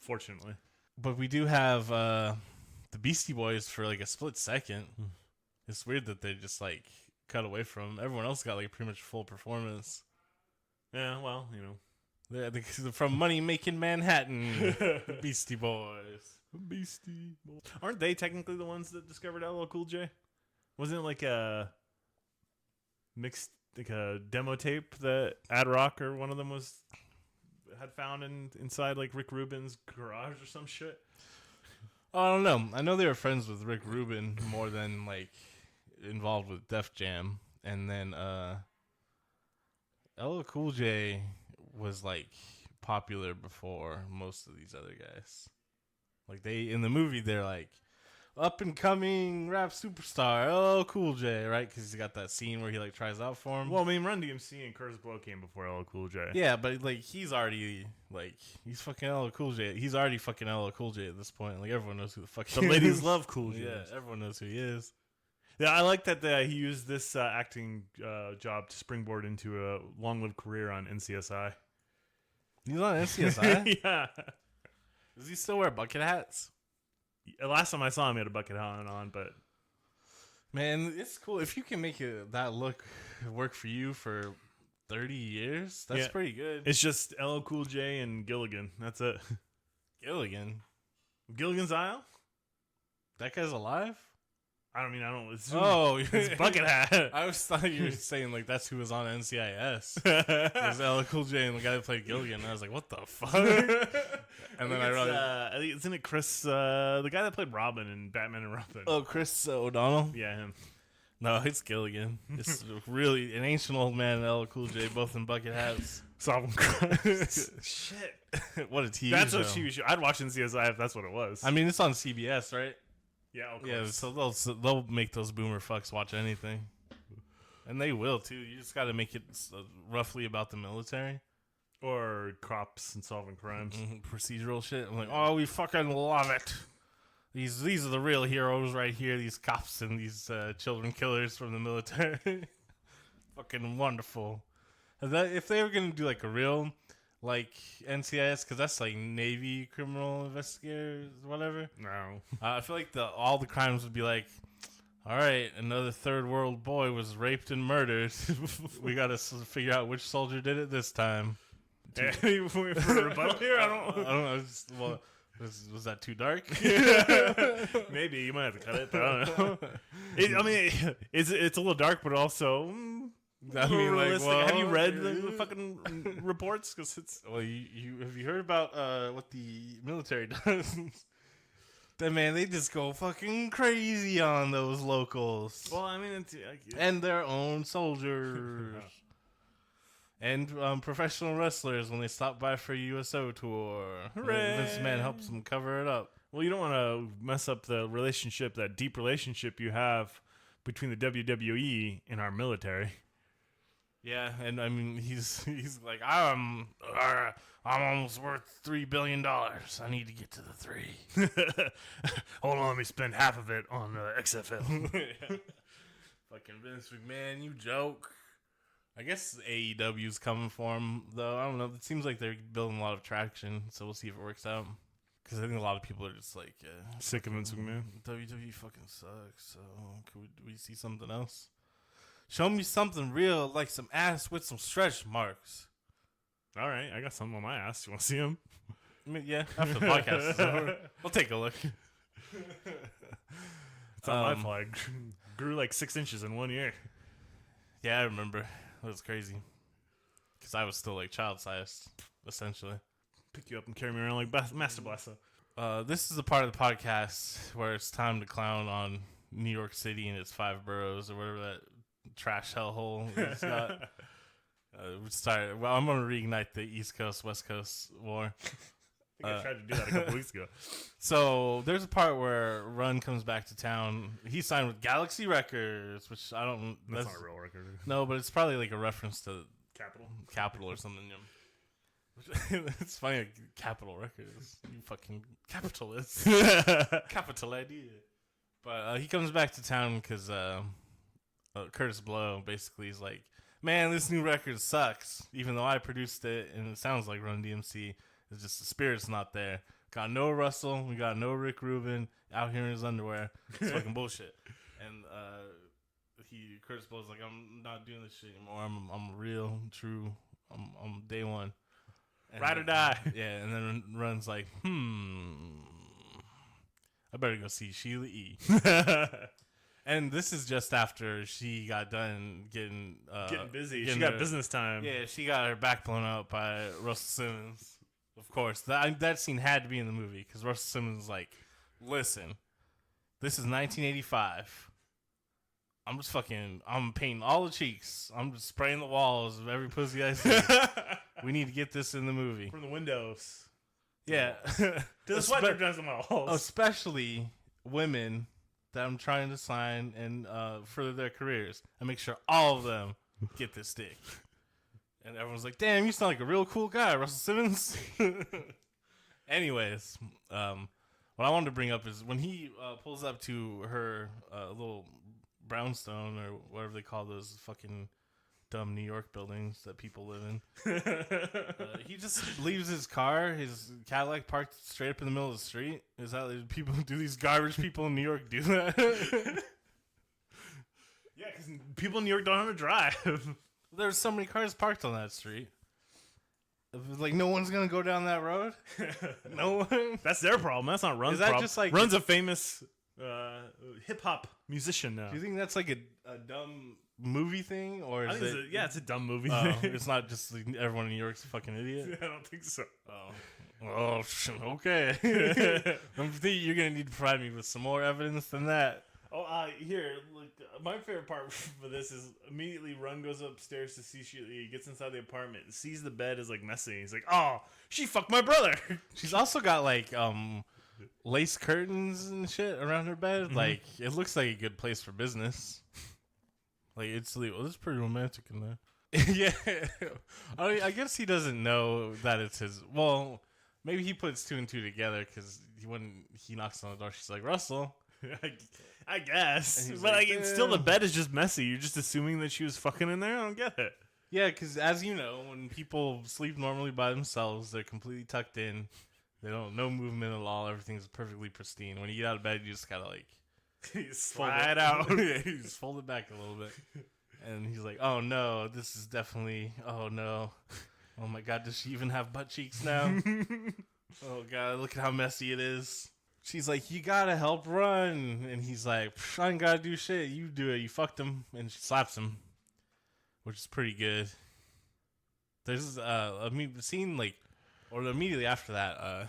Fortunately, but we do have the Beastie Boys for like a split second. It's weird that they just like cut away from everyone else. Got like pretty much full performance. Yeah, well, they're from Money Making Manhattan. The Beastie Boys. Beastie Boys. Aren't they technically the ones that discovered LL Cool J? Wasn't it like a mixed, like a demo tape that Ad Rock or one of them had found inside like Rick Rubin's garage or some shit? Oh, I don't know. I know they were friends with Rick Rubin more than like involved with Def Jam, and then LL Cool J was like popular before most of these other guys. Like in the movie, they're like up and coming rap superstar LL Cool J, right? Because he's got that scene where he like tries out for him. Well, I mean, Run DMC and Curtis Blow came before LL Cool J. Yeah, but like he's already he's fucking LL Cool J. He's already fucking LL Cool J at this point. Like everyone knows who the fuck. The ladies love Cool J. Yeah, everyone knows who he is. Yeah, I like that he used this acting job to springboard into a long-lived career on NCSI. He's on NCSI? Yeah. Does he still wear bucket hats? Last time I saw him, he had a bucket hat on, but Man, it's cool if you can make that look work for you for 30 years. That's pretty good. It's just LL Cool J and Gilligan. That's it. Gilligan's Isle? That guy's alive? I don't. It's Bucket Hat. I was thought you were saying like that's who was on NCIS. It was LL Cool J and the guy that played Gilligan. And I was like, what the fuck? And then I realized, isn't it Chris, the guy that played Robin in Batman and Robin? Oh, Chris O'Donnell. Yeah, him. No, it's Gilligan. It's really an ancient old man and LL Cool J, both in bucket hats. Solving crimes. Shit. What a TV That's show. What TV show. I'd watch NCSI if that's what it was. I mean, it's on CBS, right? Yeah, of course. Yeah, so they'll make those boomer fucks watch anything. And they will, too. You just got to make it roughly about the military. Or cops and solving crimes. Procedural shit. I'm like, oh, we fucking love it. These are the real heroes right here. These cops and these children killers from the military. Fucking wonderful. If they were going to do like a real like NCIS, because that's like Navy criminal investigators, whatever. No. I feel like all the crimes would be like, all right, another third world boy was raped and murdered. We got to figure out which soldier did it this time. For a rebuttal here? I don't know. Was that too dark? Maybe you might have to cut it, but I don't know. It's a little dark, but also I mean, like, well, have you read the fucking reports? Because it's have you heard about what the military does? Then man, they just go fucking crazy on those locals. Well, I mean, and their own soldiers. And professional wrestlers when they stop by for a USO tour. Hooray! Vince McMahon helps them cover it up. Well, you don't want to mess up the relationship, that deep relationship you have between the WWE and our military. Yeah, and I mean, he's like, I'm almost worth $3 billion. I need to get to the 3. Hold on, let me spend half of it on XFL. Fucking Vince McMahon, you joke. I guess AEW's coming for him, though. I don't know. It seems like they're building a lot of traction, so we'll see if it works out. Because I think a lot of people are just like... sick of Vince McMahon. WWE fucking sucks, so could we see something else? Show me something real, like some ass with some stretch marks. All right, I got something on my ass. You want to see him? I mean, yeah, after the podcast is over, we'll take a look. It's on my flag. Grew like 6 inches in 1 year. Yeah, I remember. It was crazy. Because I was still like child sized, essentially. Pick you up and carry me around like Master Blaster. This is the part of the podcast where it's time to clown on New York City and its 5 boroughs or whatever that trash hellhole it's got. I'm going to reignite the East Coast, West Coast war. I think I tried to do that a couple weeks ago. So there's a part where Run comes back to town. He signed with Galaxy Records, which I don't... That's not a real record. No, but it's probably like a reference to Capital or something. It's funny, like, Capital Records. You fucking capitalist. Capital idea. But he comes back to town because Kurtis Blow basically is like, man, this new record sucks. Even though I produced it and it sounds like Run DMC, it's just the spirit's not there. Got no Russell, we got no Rick Rubin out here in his underwear. It's fucking bullshit. And Kurtis Blow's like, I'm not doing this shit anymore. I'm real, true. I'm day one. And ride or die. Yeah, and then Run's like, I better go see Sheila E. And this is just after she got done getting busy. She got business time. Yeah, she got her back blown out by Russell Simmons. Of course, that scene had to be in the movie because Russell Simmons was like, listen, this is 1985. I'm painting all the cheeks. I'm just spraying the walls of every pussy I see. We need to get this in the movie. From the windows. Yeah. To the sweater dress on the walls. Especially women that I'm trying to sign and further their careers. I make sure all of them get this stick. And everyone's like, damn, you sound like a real cool guy, Russell Simmons. Anyways, what I wanted to bring up is when he pulls up to her little brownstone or whatever they call those fucking dumb New York buildings that people live in. He just leaves his car, his Cadillac, parked straight up in the middle of the street. Is that people? Do these garbage people in New York do that? because people in New York don't know how to drive. There's so many cars parked on that street. Like, no one's gonna go down that road. No one. That's their problem. That's not Run's problem. Just like Run's a famous hip hop musician now? Do you think that's like a dumb movie thing, or is it? It's a dumb movie. It's not just like everyone in New York's a fucking idiot. I don't think so. Oh, okay. I think you're gonna need to provide me with some more evidence than that. Here, look, my favorite part for this is immediately Run goes upstairs to see he gets inside the apartment and sees the bed is like messy. He's like, oh, she fucked my brother. She's also got like lace curtains and shit around her bed. Mm-hmm. Like, it looks like a good place for business. Like, it's pretty romantic in there. Yeah. I guess he doesn't know that it's his. Well, maybe he puts two and two together because when he knocks on the door, she's like, Russell. I guess. But like, it's still, the bed is just messy. You're just assuming that she was fucking in there? I don't get it. Yeah, because as you know, when people sleep normally by themselves, they're completely tucked in. They don't no movement at all. Everything's perfectly pristine. When you get out of bed, you just gotta like slide out. Yeah, you just fold it back a little bit. And he's like, "Oh no, this is definitely. Oh no, oh my god, does she even have butt cheeks now? Oh god, look at how messy it is." She's like, "You gotta help Run," and he's like, "I ain't gotta do shit. You do it. You fucked him," and she slaps him, which is pretty good. There's a scene like. Or immediately after that,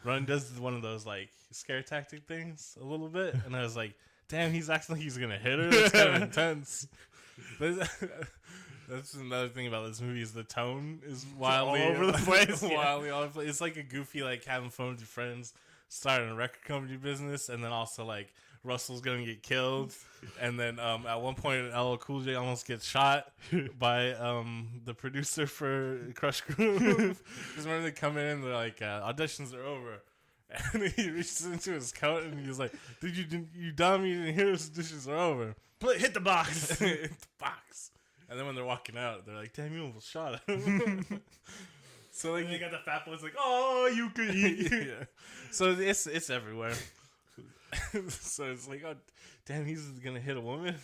Run does one of those like scare tactic things a little bit, and I was like, "Damn, he's acting like he's gonna hit her. That's kind of intense." That's another thing about this movie is the tone is wildly all over the place. Wildly all over the place. It's like a goofy like having fun with your friends, starting a record company business, and then also like Russell's gonna get killed, and then at one point LL Cool J almost gets shot by the producer for Krush Groove. Because remember they come in and they're like auditions are over, and he reaches into his coat and he's like, "Did you dumb? You didn't hear his auditions are over? Hit the box, hit the box." And then when they're walking out, they're like, "Damn, you almost shot him." So like, and they got the fat boys like, "Oh, you could eat." Yeah. So it's everywhere. So it's like, oh, damn, he's gonna hit a woman.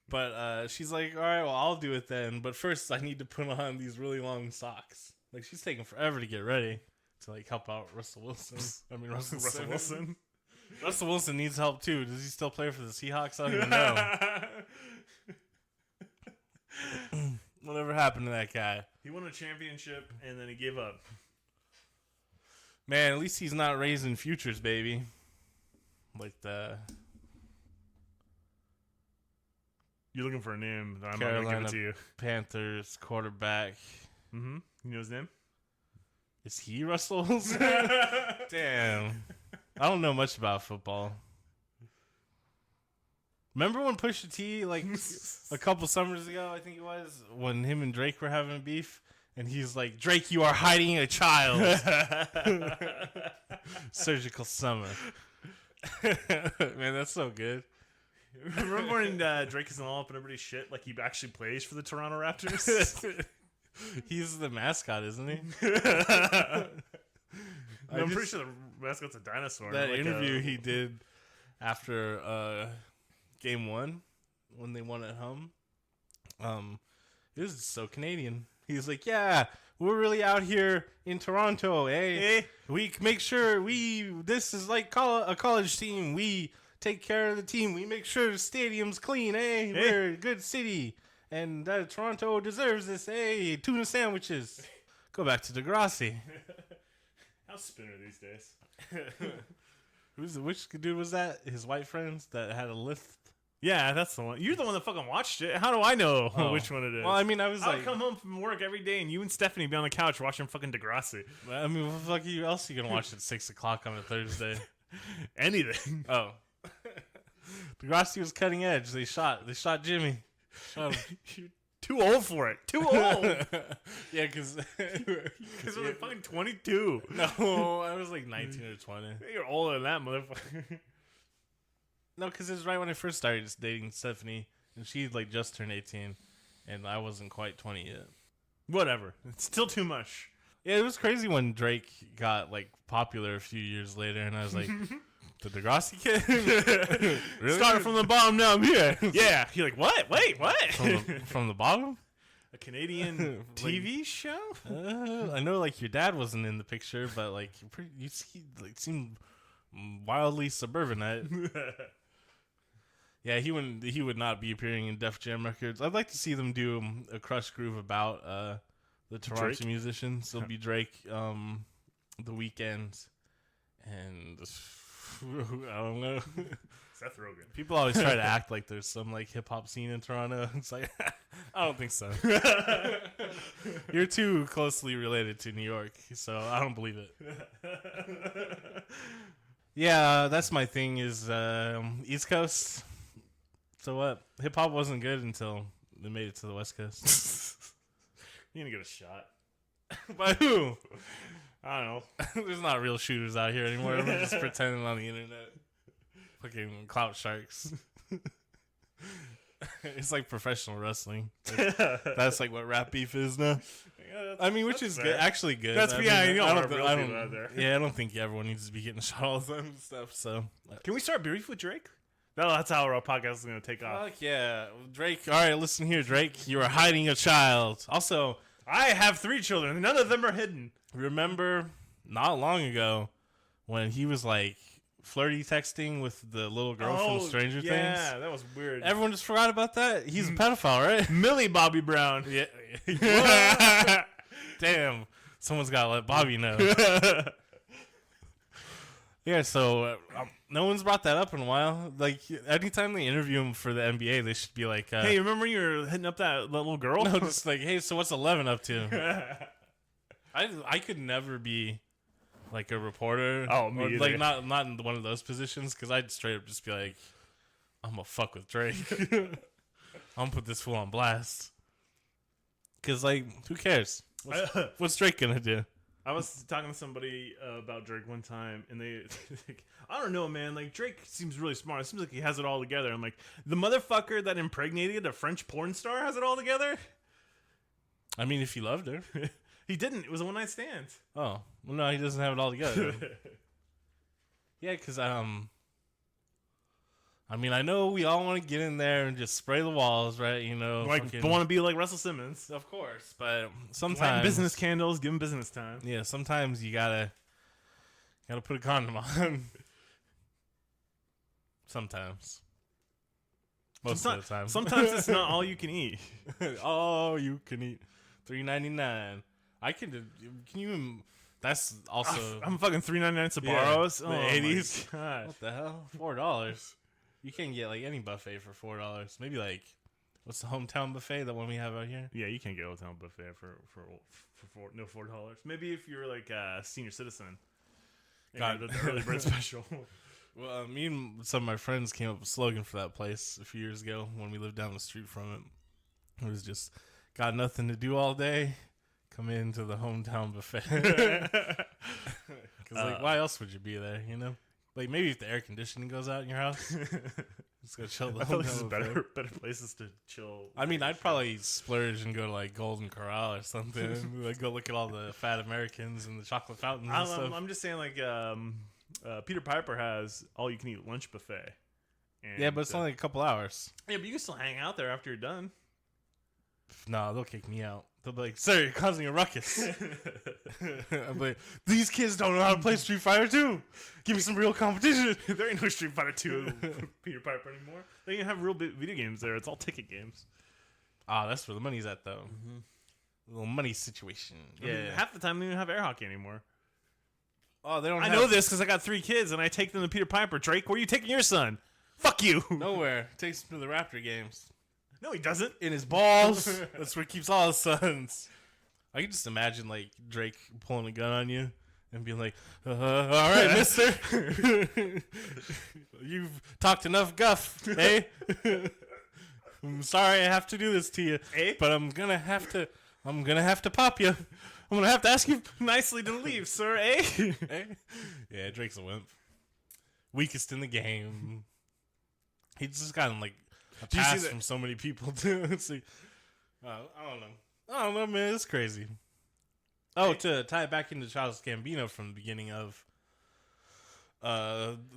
But she's like, all right, well, I'll do it then. But first, I need to put on these really long socks. Like, she's taking forever to get ready to like help out Russell Wilson. I mean, Russell Wilson. Russell Wilson needs help too. Does he still play for the Seahawks? I don't even know. Whatever happened to that guy? He won a championship and then he gave up. Man, at least he's not raising futures, baby. Like you're looking for a name that I'm Carolina not gonna give it to you. Panthers quarterback. Mm-hmm. You know his name? Is he Russell Wilson? Damn. I don't know much about football. Remember when Pusha T, like a couple summers ago, I think it was, when him and Drake were having beef, and he's like, "Drake, you are hiding a child." Surgical summer. Man, that's so good. Remember when Drake is all up in everybody's shit like he actually plays for the Toronto Raptors? He's the mascot, isn't he? I'm pretty sure the mascot's a dinosaur. That like interview he did after game 1 when they won at home, it was so Canadian. He was like, "Yeah, we're really out here in Toronto, eh? We make sure this is like a college team. We take care of the team. We make sure the stadium's clean, eh? We're a good city. And Toronto deserves this, eh? Tuna sandwiches." Go back to Degrassi. How's Spinner these days? Which dude was that? His white friends that had a lift? Yeah, that's the one. You're the one that fucking watched it. How do I know which one it is? Well, I mean, I would come home from work every day, and you and Stephanie be on the couch watching fucking Degrassi. I mean, what else are you gonna watch at 6 o'clock on a Thursday? Anything. Oh, Degrassi was cutting edge. They shot Jimmy. You're too old for it. Too old. Yeah, because I was like fucking 22. No, I was like 19 or 20. You're older than that, motherfucker. No, because it was right when I first started dating Stephanie, and she like just turned 18, and I wasn't quite 20 yet. Whatever. It's still too much. Yeah, it was crazy when Drake got like popular a few years later, and I was like, The Degrassi kid? Really? Started from the bottom, now I'm here. Yeah. You're like, what? Wait, what? From the bottom? A Canadian TV show? I know, like, your dad wasn't in the picture, but, like, you seemed wildly suburbanite. Yeah, he would not be appearing in Def Jam Records. I'd like to see them do a Krush groove about the Toronto Drake? Musicians. It'll be Drake, The Weeknd, and I don't know. Seth Rogen. People always try to act like there's some like hip hop scene in Toronto. It's like I don't think so. You're too closely related to New York, so I don't believe it. Yeah, that's my thing is East Coast. So what? Hip hop wasn't good until they made it to the West Coast. You're gonna get a shot. By who? I don't know. There's not real shooters out here anymore. They're just pretending on the internet. Fucking clout sharks. It's like professional wrestling. That's like what rap beef is now. Yeah, I mean, which is good, actually good. That's I don't think everyone needs to be getting shot all the time and stuff. So, can we start beef with Drake? That's how our podcast is going to take off. Fuck yeah. Drake. All right, listen here, Drake. You are hiding a child. Also, I have 3 children. None of them are hidden. Remember not long ago when he was like flirty texting with the little girl from Stranger Things? Yeah, that was weird. Everyone just forgot about that? He's a pedophile, right? Millie Bobby Brown. Yeah. Damn. Someone's got to let Bobby know. Yeah, so no one's brought that up in a while. Like, anytime they interview him for the NBA, they should be like, hey, remember you were hitting up that little girl? No, just like, hey, so what's 11 up to? I could never be like a reporter. Oh, me either. Like, not in one of those positions, because I'd straight up just be like, I'm going to fuck with Drake. I'm going to put this fool on blast. Because, like, who cares? What's Drake going to do? I was talking to somebody about Drake one time, and they, I don't know, man. Like, Drake seems really smart. It seems like he has it all together. I'm like, the motherfucker that impregnated a French porn star has it all together? I mean, if he loved her. He didn't. It was a one-night stand. Oh. Well, no, he doesn't have it all together. Yeah, because, I mean, I know we all want to get in there and just spray the walls, right? You know, like, want to be like Russell Simmons, of course. But sometimes light business candles, give him business time. Yeah, sometimes you gotta put a condom on. Sometimes, most of the time. Sometimes it's not all you can eat. All you can eat, $3.99. I can. Can you? That's also. I'm fucking $3.99 Sbarros. Yeah, the 80s. What the hell? $4. You can't get like any buffet for $4. Maybe like, what's the hometown buffet? The one we have out here? Yeah, you can't get a hometown buffet for $4. Maybe if you're like a senior citizen. Got the early bird special. Well, me and some of my friends came up with a slogan for that place a few years ago when we lived down the street from it. It was just, got nothing to do all day, come into the hometown buffet. Because like, why else would you be there? You know. Like, maybe if the air conditioning goes out in your house, just go chill. I feel like this is better places to chill. I mean, I'd probably splurge and go to, like, Golden Corral or something. Like, go look at all the fat Americans and the chocolate fountains and stuff. I'm just saying, like, Peter Piper has all-you-can-eat lunch buffet. And, yeah, but it's only a couple hours. Yeah, but you can still hang out there after you're done. No, they'll kick me out. They'll be like, sir, you're causing a ruckus. I'm like, these kids don't know how to play Street Fighter 2. Give me some real competition. There ain't no Street Fighter 2 Peter Piper anymore. They don't have real video games there. It's all ticket games. Ah, that's where the money's at, though. Mm-hmm. A little money situation. Yeah. I mean, half the time they don't even have air hockey anymore. Oh, they don't I know this because I got 3 kids and I take them to Peter Piper. Drake, where are you taking your son? Fuck you. Nowhere. Takes him to the Raptor games. No, he doesn't. In his balls. That's where he keeps all his sons. I can just imagine, like, Drake pulling a gun on you and being like, all right, mister. You've talked enough guff, eh? I'm sorry I have to do this to you, but I'm going to have to pop you. I'm going to have to ask you nicely to leave, sir, eh? Yeah, Drake's a wimp. Weakest in the game. He's just gotten, like, a pass from so many people too. It's like, I don't know, man. It's crazy. Oh, to tie it back into Childish Gambino from the beginning of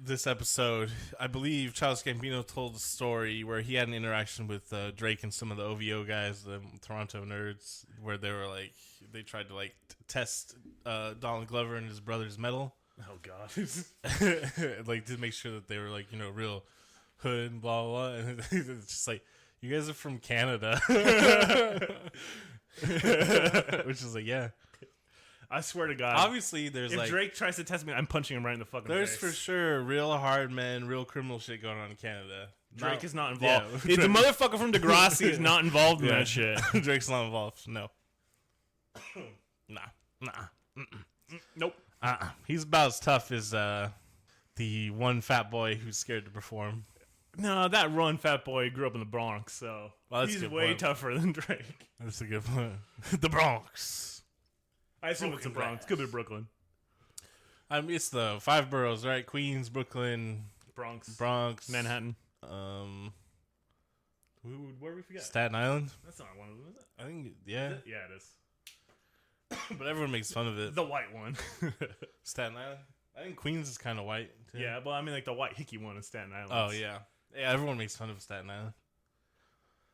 this episode, I believe Childish Gambino told a story where he had an interaction with Drake and some of the OVO guys, the Toronto nerds, where they were like, they tried to like test Donald Glover and his brother's metal. Oh God! Like to make sure that they were like real hood and blah blah. Blah. And it's just like, you guys are from Canada, which is like, yeah. I swear to God. Obviously, there's if Drake tries to test me, I'm punching him right in the fucking there's face. for sure real hard men, real criminal shit going on in Canada. Drake is not involved. Yeah, The motherfucker from Degrassi is not involved in that shit. Drake's not involved. No. Nah. Nope. He's about as tough as the one fat boy who's scared to perform. No, that run fat boy grew up in the Bronx, so he's way tougher than Drake. That's a good point. The Bronx. I assume it's the Bronx. Could be Brooklyn. It's the 5 boroughs, right? Queens, Brooklyn, Bronx, Manhattan. Where we forget? Staten Island. That's not one of them, is it? I think, yeah. Is it? Yeah, it is. But everyone makes fun of it. The white one. Staten Island? I think Queens is kind of white, too. Yeah, but I mean, like, the white hickey one is Staten Island. Oh, yeah. Yeah, everyone makes fun of Staten Island.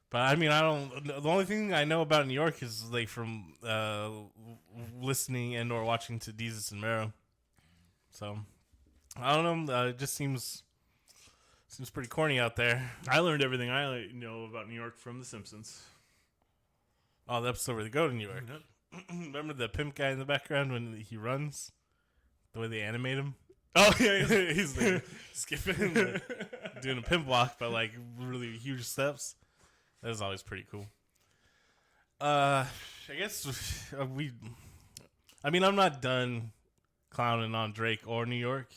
But, I mean, the only thing I know about New York is, like, from listening and or watching to Deezus and Mero. So, I don't know. It just seems pretty corny out there. I learned everything I know about New York from The Simpsons. Oh, the episode where they go to New York. Remember the pimp guy in the background when he runs? The way they animate him? Oh, yeah. He's like skipping, like, doing a pimp walk, but like really huge steps. That is always pretty cool. I guess I'm not done clowning on Drake or New York.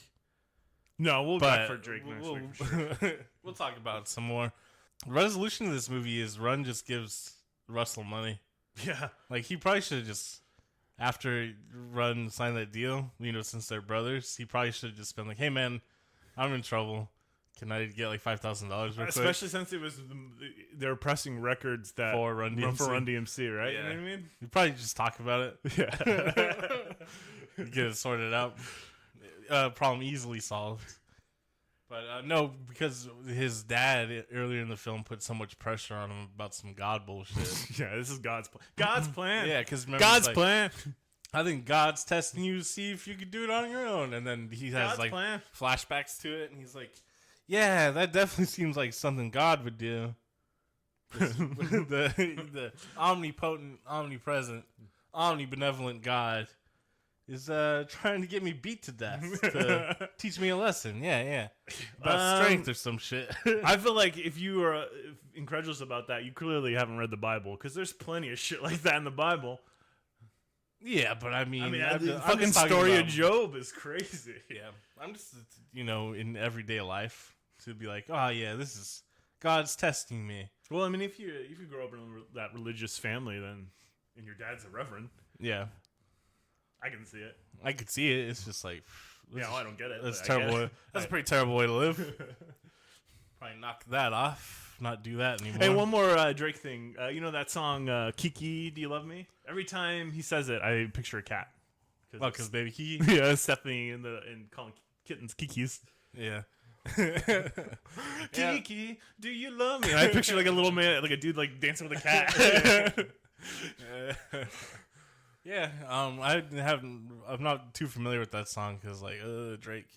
No, we'll go for Drake next week. For sure. We'll talk about it some more. The resolution of this movie is Run just gives Russell money. Yeah. Like, he probably should have just, after Run signed that deal, since they're brothers, he probably should have just been like, hey, man, I'm in trouble. Can I get like $5,000 real quick? Especially since it was they're pressing records that for Run DMC, right? Yeah. You know what I mean? You probably just talk about it. Yeah. Get it sorted out. Problem easily solved. But no, because his dad earlier in the film put so much pressure on him about some God bullshit. Yeah, this is God's plan. God's plan. Yeah, because God's plan. I think God's testing you to see if you could do it on your own. And then he has God's plan. Flashbacks to it, and he's like, yeah, that definitely seems like something God would do. the omnipotent, omnipresent, omnibenevolent God is trying to get me beat to death to teach me a lesson. Yeah. About strength or some shit. I feel like if you are incredulous about that, you clearly haven't read the Bible, because there's plenty of shit like that in the Bible. Yeah, but I mean the fucking story of Job is crazy. Yeah, I'm just, in everyday life to be like, oh yeah, this is God's testing me. Well, I mean, if you grow up in that religious family, then and your dad's a reverend, yeah, I can see it. I could see it. It's just like, I don't get it. That's terrible. That's a pretty terrible way to live. Probably knock that off. Not do that anymore. Hey, one more Drake thing. You know that song Kiki, Do You Love Me? Every time he says it, I picture a cat. Because baby Kiki? Yeah, Stephanie and calling kittens Kikis. Yeah. Kiki, do you love me? And I picture like a little man, like a dude like dancing with a cat. Yeah. I'm not too familiar with that song because Drake.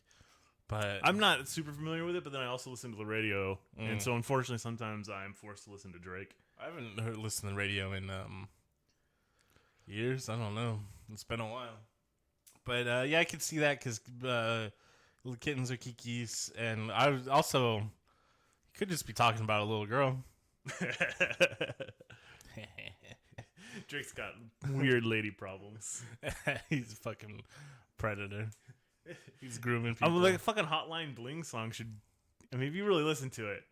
But I'm not super familiar with it, but then I also listen to the radio, and so unfortunately, sometimes I'm forced to listen to Drake. I haven't listened to the radio in years. I don't know. It's been a while. But yeah, I could see that because little kittens are Kikis, and I was also could just be talking about a little girl. Drake's got weird lady problems. He's a fucking predator. He's grooming people. Like a fucking Hotline Bling song should. I mean, if you really listen to it,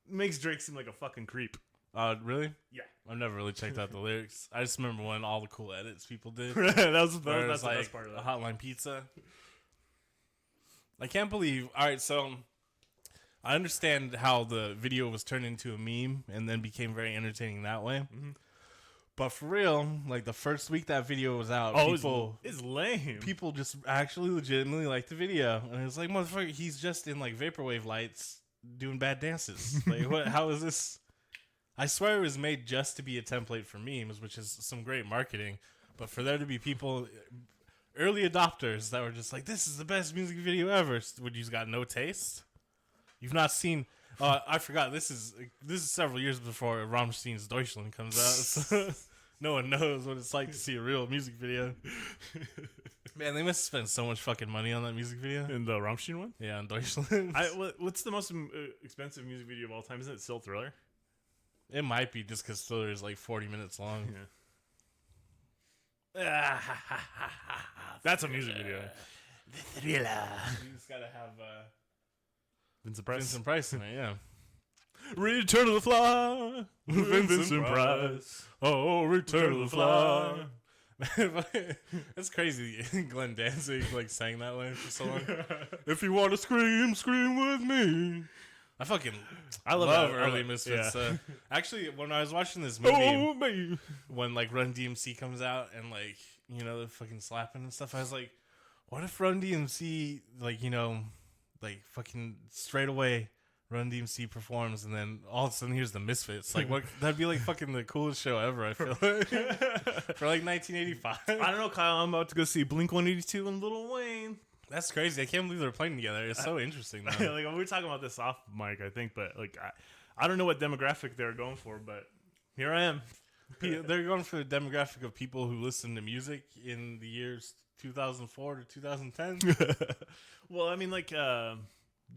makes Drake seem like a fucking creep. Really? Yeah. I've never really checked out the lyrics. I just remember when all the cool edits people did. that's the best part of that. Hotline Pizza. I can't believe. All right, so I understand how the video was turned into a meme and then became very entertaining that way. Mm-hmm. But for real, like the first week that video was out, it's lame. People just actually legitimately liked the video, and it's like, motherfucker, he's just in like vaporwave lights doing bad dances. Like, what? How is this? I swear it was made just to be a template for memes, which is some great marketing. But for there to be people, early adopters, that were just like, this is the best music video ever. Would you got no taste? You've not seen. I forgot. This is several years before Rammstein's Deutschland comes out. So no one knows what it's like to see a real music video. Man, they must spend so much fucking money on that music video. In the Rammstein one? Yeah, in Deutschland. What's the most expensive music video of all time? Isn't it still Thriller? It might be just because Thriller is like 40 minutes long. Yeah. That's a music video. The Thriller. You just gotta have Vincent Price in it, yeah. Return to the Fly. Vincent Price. Oh, Return to the Fly. That's crazy. Glenn Danzig like sang that way for so long. If you want to scream, scream with me. I love early Misfits. Yeah. Actually, when I was watching this movie, when like Run DMC comes out and like, you know, the fucking slapping and stuff, I was like, what if Run DMC, like, you know, like fucking straight away Run DMC performs and then all of a sudden here's the Misfits. Like, what? That'd be like fucking the coolest show ever, I feel like. For like 1985. I don't know, Kyle. I'm about to go see Blink-182 and Lil Wayne. That's crazy. I can't believe they're playing together. It's so interesting. Though. Like, we were talking about this off mic, I think, but like, I don't know what demographic they're going for, but here I am. They're going for the demographic of people who listen to music in the years 2004 to 2010. Well, I mean, like,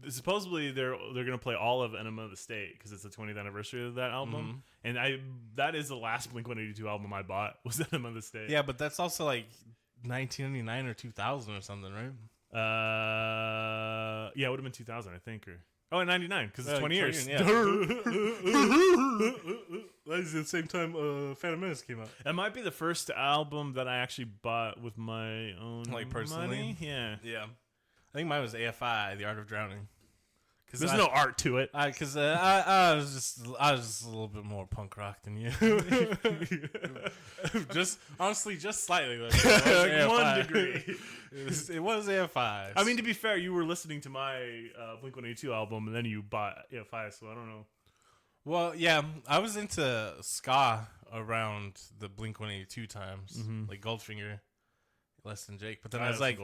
supposedly they're gonna play all of Enema of the State because it's the 20th anniversary of that album, and that is the last Blink-182 album I bought was Enema of the State. Yeah, but that's also like 1999 or 2000 or something, right? Yeah, it would have been 2000, I think, or 99 because it's 20 years. Yeah. That's the same time Phantom Menace came out. It might be the first album that I actually bought with my own personally money. Yeah. I think mine was AFI, The Art of Drowning. There's no art to it. Because I was just a little bit more punk rock than you. Honestly, just slightly. Like 1 degree. It was AFI. I mean, to be fair, you were listening to my Blink-182 album, and then you bought AFI, so I don't know. Well, yeah, I was into ska around the Blink-182 times, like Goldfinger. Less than Jake, but then I was like,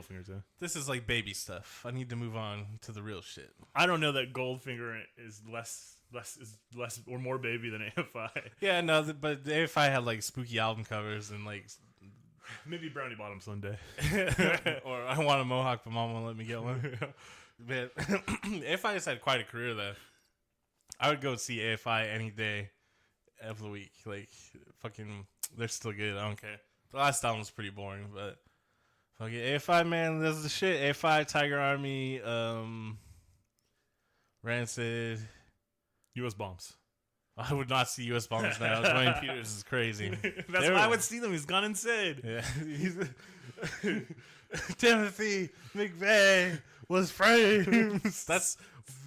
this is like baby stuff. I need to move on to the real shit. I don't know that Goldfinger is less or more baby than AFI. Yeah, no, but the AFI had like spooky album covers and like maybe Brownie Bottom Sunday, or I want a mohawk, but mom won't let me get one. But AFI has had quite a career though. I would go see AFI any day of the week. Like fucking, they're still good. I don't care. The last album was pretty boring, but. Fuck it, AFI, man, that's the shit. AFI, Tiger Army, Rancid. U.S. Bombs. I would not see U.S. Bombs now. Dwayne Peters is crazy. That's why I would see them. He's gone insane. Yeah. Timothy McVeigh was framed. That's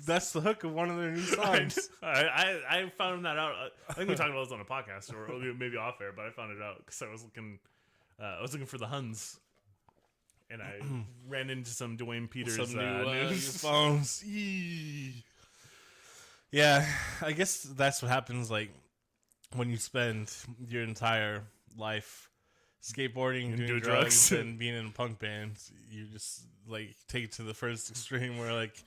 the hook of one of their new songs. I found that out. I think we talked about this on a podcast or maybe off air, but I found it out because I was looking for the Huns. And I ran into some Dwayne Peters news. Phones. Yeah, I guess that's what happens. Like when you spend your entire life skateboarding, doing drugs, and being in a punk band, you just like take it to the first extreme where like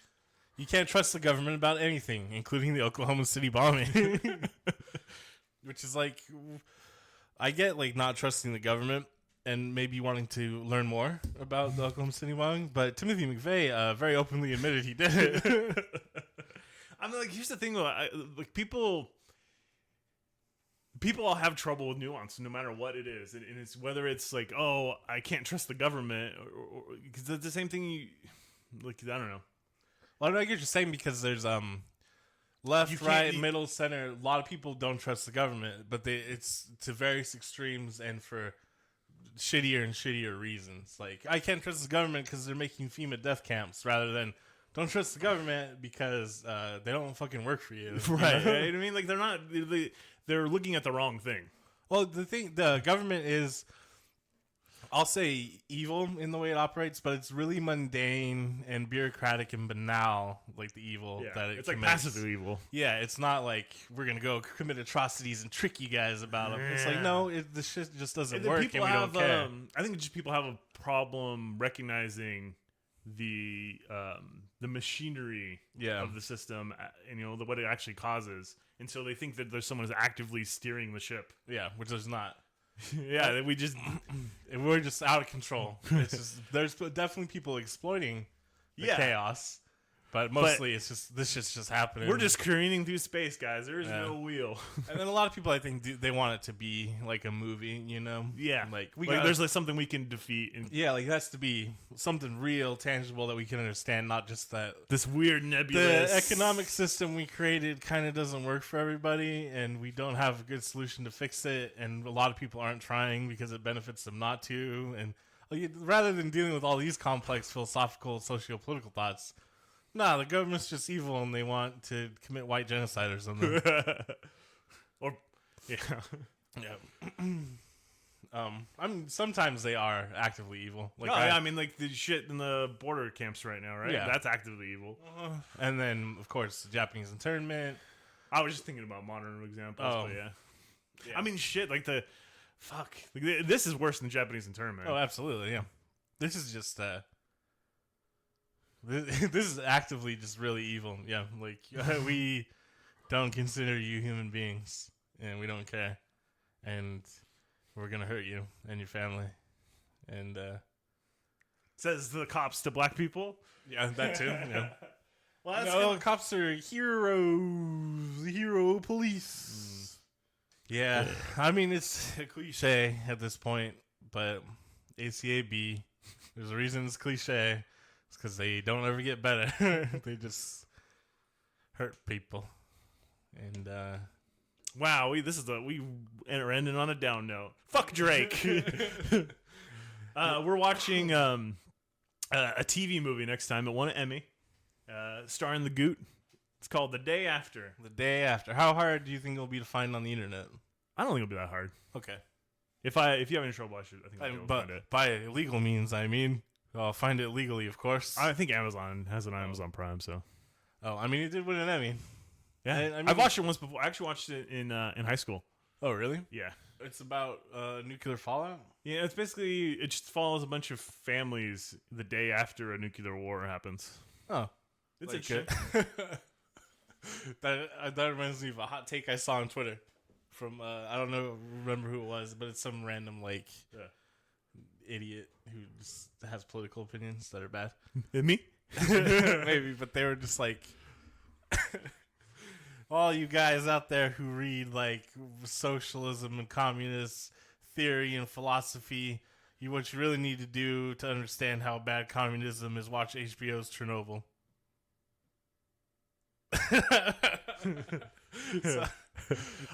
you can't trust the government about anything, including the Oklahoma City bombing. Which is like, I get like not trusting the government. And maybe wanting to learn more about the Oklahoma City bombing, but Timothy McVeigh very openly admitted he did it. I mean, like, here's the thing, though. Like, people all have trouble with nuance, no matter what it is, and it's whether it's like, oh, I can't trust the government, or because it's the same thing. I don't know. Well, I get what you're saying because there's left, right, middle, center. A lot of people don't trust the government, but it's to various extremes and for shittier and shittier reasons. Like, I can't trust the government because they're making FEMA death camps rather than don't trust the government because they don't fucking work for you. Right. You know what I mean? Like, they're looking at the wrong thing. Well, the government is, I'll say, evil in the way it operates, but it's really mundane and bureaucratic and banal, like the evil that it's commits. like passive evil. Yeah, it's not like we're gonna go commit atrocities and trick you guys about them. It's like, no, this shit just doesn't work, and we don't care. I think just people have a problem recognizing the machinery of the system, and what it actually causes, and so they think that there's someone who's actively steering the ship. Yeah, which there's not. Yeah, we're just out of control. It's just there's definitely people exploiting the chaos, but mostly it's just this shit's just happening. We're just careening through space, guys. There is no wheel. And then a lot of people, I think, they want it to be like a movie, Yeah, like there's like something we can defeat. Like that's to be something real, tangible that we can understand, not just that this weird nebulous. The economic system we created kind of doesn't work for everybody, and we don't have a good solution to fix it. And a lot of people aren't trying because it benefits them not to. And rather than dealing with all these complex philosophical, socio-political thoughts. Nah, the government's just evil and they want to commit white genocide or something. Sometimes they are actively evil. Like I mean, like the shit in the border camps right now, right? Yeah. That's actively evil. And then, of course, Japanese internment. I was just thinking about modern examples, but yeah. I mean, shit, like this is worse than Japanese internment. Oh, absolutely, yeah. This is just this is actively just really evil. Yeah, like we don't consider you human beings, and we don't care, and we're gonna hurt you and your family. And says the cops to black people. Yeah, that too. Yeah. Well, cops are heroes, hero police. Yeah, I mean it's a cliche at this point, but ACAB. There's a reason it's cliche. It's because they don't ever get better. They just hurt people. And wow, we are ending on a down note. Fuck Drake. We're watching a TV movie next time. It won an Emmy, starring the Goot. It's called The Day After. The Day After. How hard do you think it'll be to find on the internet? I don't think it'll be that hard. Okay. If you have any trouble, I think I'll be able to find it. By illegal means, I mean. I'll find it legally, of course. I think Amazon has an Amazon Prime, so. Oh, I mean, it did win an Emmy. Yeah, I mean, I've watched it once before. I actually watched it in high school. Oh, really? Yeah. It's about nuclear fallout? Yeah, it just follows a bunch of families the day after a nuclear war happens. Oh. It's interesting. That reminds me of a hot take I saw on Twitter from, I don't remember who it was, but it's some random, idiot who just has political opinions that are bad. Me? Maybe, but they were just like, all you guys out there who read socialism and communist theory and philosophy, what you really need to do to understand how bad communism is watch HBO's Chernobyl. So,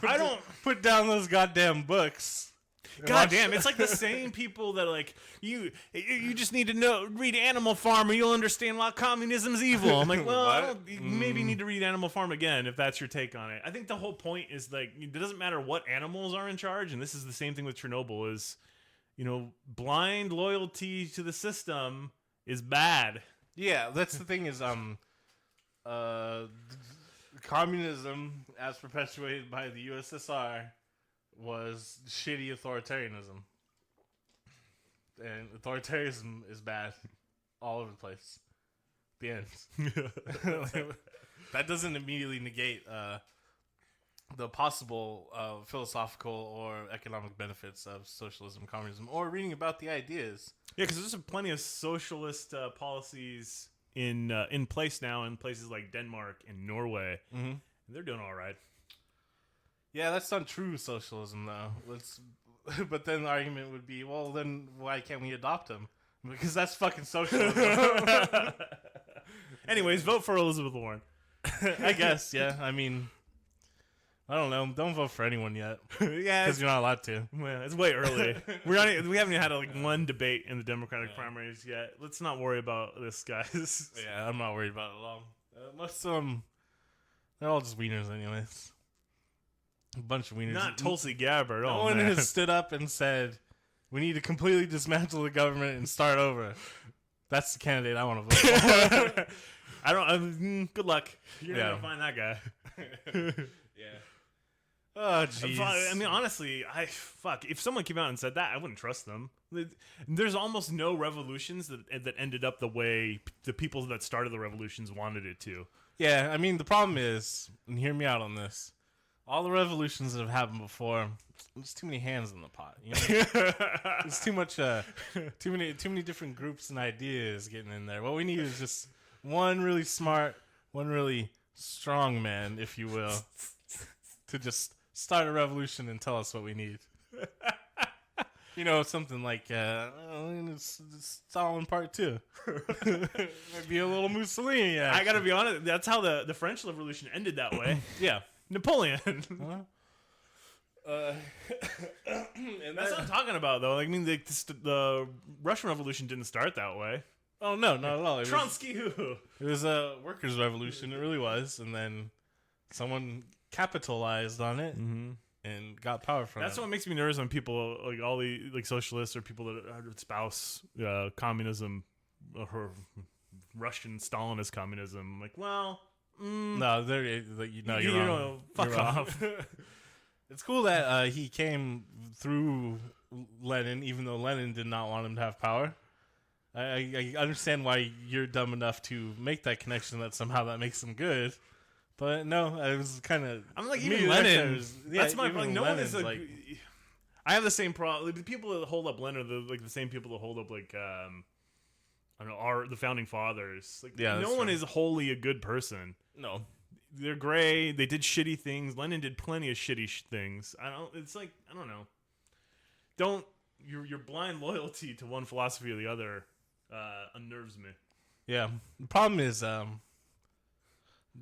I don't put down those goddamn books. God damn, it's like the same people that you just need to read Animal Farm or you'll understand why communism's evil. I'm like, well, you maybe need to read Animal Farm again if that's your take on it. I think the whole point is it doesn't matter what animals are in charge, and this is the same thing with Chernobyl is, blind loyalty to the system is bad. Yeah, that's the thing is communism as perpetuated by the USSR was shitty authoritarianism. And authoritarianism is bad all over the place. The end. That doesn't immediately negate the possible philosophical or economic benefits of socialism, communism, or reading about the ideas. Yeah, because there's plenty of socialist policies in place now in places like Denmark and Norway. Mm-hmm. And they're doing all right. Yeah, that's not true socialism, though. But then the argument would be, well, then why can't we adopt them? Because that's fucking socialism. Anyways, vote for Elizabeth Warren. I guess, yeah. I mean, I don't know. Don't vote for anyone yet. Yeah, because you're not allowed to. Well, it's way early. We haven't even had one debate in the Democratic primaries yet. Let's not worry about this, guys. Yeah, I'm not worried about it at all. They're all just wieners, anyways. A bunch of wieners. Not Tulsi Gabbard. No Oh, one man. has stood up and said, we need to completely dismantle the government and start over. That's the candidate I want to vote for. I don't. Good luck. You're Yeah. gonna find that guy. Yeah. Oh, jeez. I mean, honestly, if someone came out and said that, I wouldn't trust them. There's almost no revolutions that ended up the way the people that started the revolutions wanted it to. Yeah, I mean, the problem is, and hear me out on this, all the revolutions that have happened before, there's too many hands in the pot. You know? There's too much, too many different groups and ideas getting in there. What we need is just one really smart, one really strong man, if you will, to just start a revolution and tell us what we need. You know, something like Stalin Part 2. Maybe a little Mussolini. I gotta be honest, that's how the French Revolution ended that way. Yeah. Napoleon. And That's what I'm talking about, though. Like, I mean, the Russian Revolution didn't start that way. Oh, no, not at all. Trotsky who? It was a workers' revolution. It really was. And then someone capitalized on it and got power from it. That's what makes me nervous when people, like all the like socialists or people that espouse communism or Russian Stalinist communism. I'm like, well, no, you're you wrong. know, fuck You're wrong. off. It's cool that he came through Lenin, even though Lenin did not want him to have power. I understand why you're dumb enough to make that connection that somehow that makes him good. But no, I was kind of... I'm like, even Lenin. That's my even point. No one Lenin's is like... I have the same problem. Like, the people that hold up Lenin are the same people that hold up, like, I don't know, the founding fathers. Like, Yeah, no that's one true. is wholly a good person. No. They're gray. They did shitty things. Lenin did plenty of shitty things. It's like, I don't know. Your blind loyalty to one philosophy or the other unnerves me. Yeah. The problem is,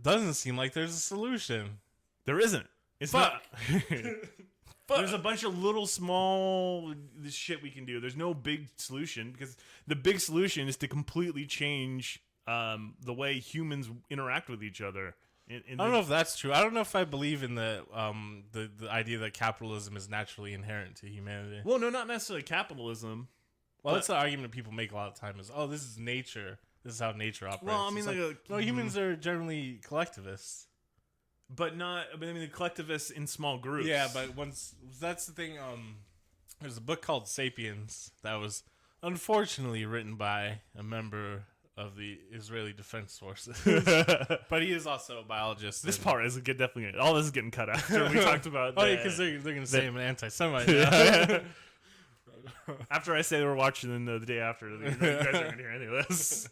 doesn't seem like there's a solution. There isn't. It's not. There's a bunch of little small shit we can do. There's no big solution because the big solution is to completely change the way humans interact with each other. I don't know if that's true. I don't know if I believe in the idea that capitalism is naturally inherent to humanity. Well, no, not necessarily capitalism. Well, that's the argument people make a lot of time is, oh, this is nature. This is how nature operates. Well, I mean, no, humans are generally collectivists. But not. I mean, the collectivists in small groups. Yeah, but that's the thing. There's a book called *Sapiens* that was unfortunately written by a member of the Israeli Defense Forces, but he is also a biologist. This part is definitely all this is getting cut after we talked about. Oh, yeah, because they're going to say I'm an anti-Semite now. After I say we're watching the day after, you guys aren't going to hear any of this.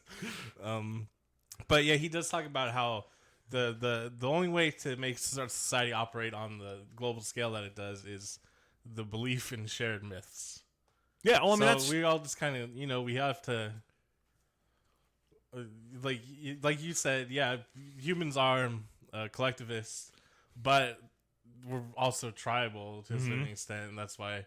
But yeah, he does talk about how the only way to make society operate on the global scale that it does is the belief in shared myths. Yeah, well, I mean, so we all just kind of, we have to, like you said, yeah, humans are collectivists, but we're also tribal to a certain extent, and that's why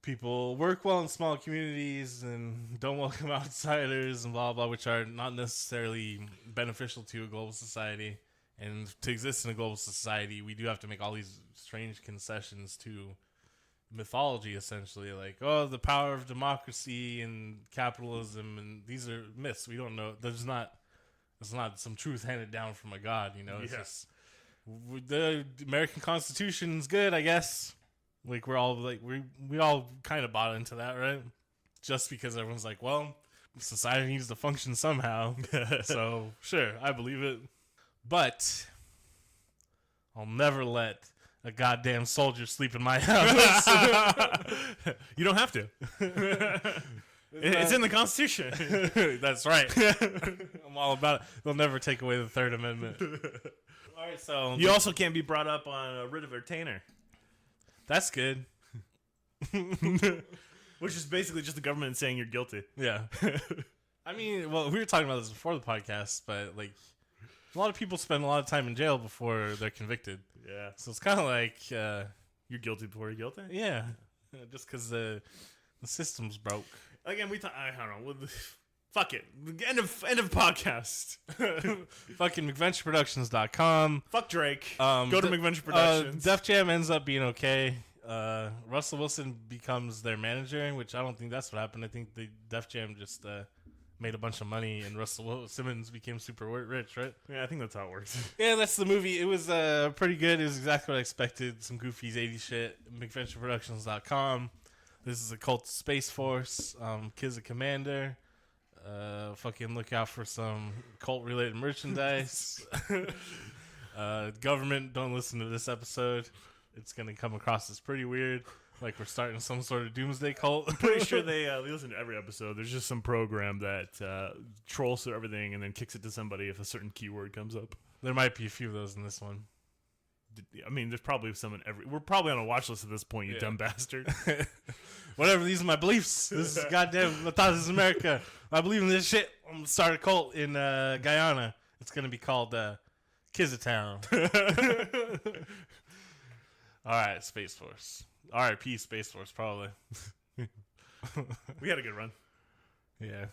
people work well in small communities and don't welcome outsiders and blah blah, which are not necessarily beneficial to a global society. And to exist in a global society, we do have to make all these strange concessions to mythology, essentially, like, oh, the power of democracy and capitalism, and these are myths. We don't know. There's not some truth handed down from a god. It's just the American Constitution's good, I guess. Like, we're all like we all kind of bought into that, right? Just because everyone's like, well, society needs to function somehow. So sure, I believe it. But I'll never let a goddamn soldier sleep in my house. You don't have to. It's in the Constitution. That's right. I'm all about it. They'll never take away the Third Amendment. All right, so you also can't be brought up on a writ of retainer. That's good. Which is basically just the government saying you're guilty. Yeah. I mean, well, we were talking about this before the podcast, but like, a lot of people spend a lot of time in jail before they're convicted. Yeah. So it's kind of like you're guilty before you're guilty. Yeah. Just because the system's broke. Again, I don't know. Fuck it. End of podcast. Fucking McVentureProductions.com. Fuck Drake. Go to McVenture Productions. Def Jam ends up being okay. Russell Wilson becomes their manager, which I don't think that's what happened. I think the Def Jam just made a bunch of money, and Russell Simmons became super rich, right? Yeah, I think that's how it works. Yeah, that's the movie. It was pretty good. It was exactly what I expected. Some goofy 80s shit. McVentureProductions.com. This is a cult Space Force. Kid's a commander. Fucking look out for some cult-related merchandise. Government, don't listen to this episode. It's going to come across as pretty weird. Like we're starting some sort of doomsday cult. I'm pretty sure they listen to every episode. There's just some program that trolls through everything and then kicks it to somebody if a certain keyword comes up. There might be a few of those in this one. I mean, there's probably some in every... We're probably on a watch list at this point, you dumb bastard. Whatever, these are my beliefs. This is goddamn... I thought this is America. I believe in this shit. I'm going to start a cult in Guyana. It's going to be called Kizatown. All right, Space Force. R.I.P. Space Force, probably. We had a good run. Yeah.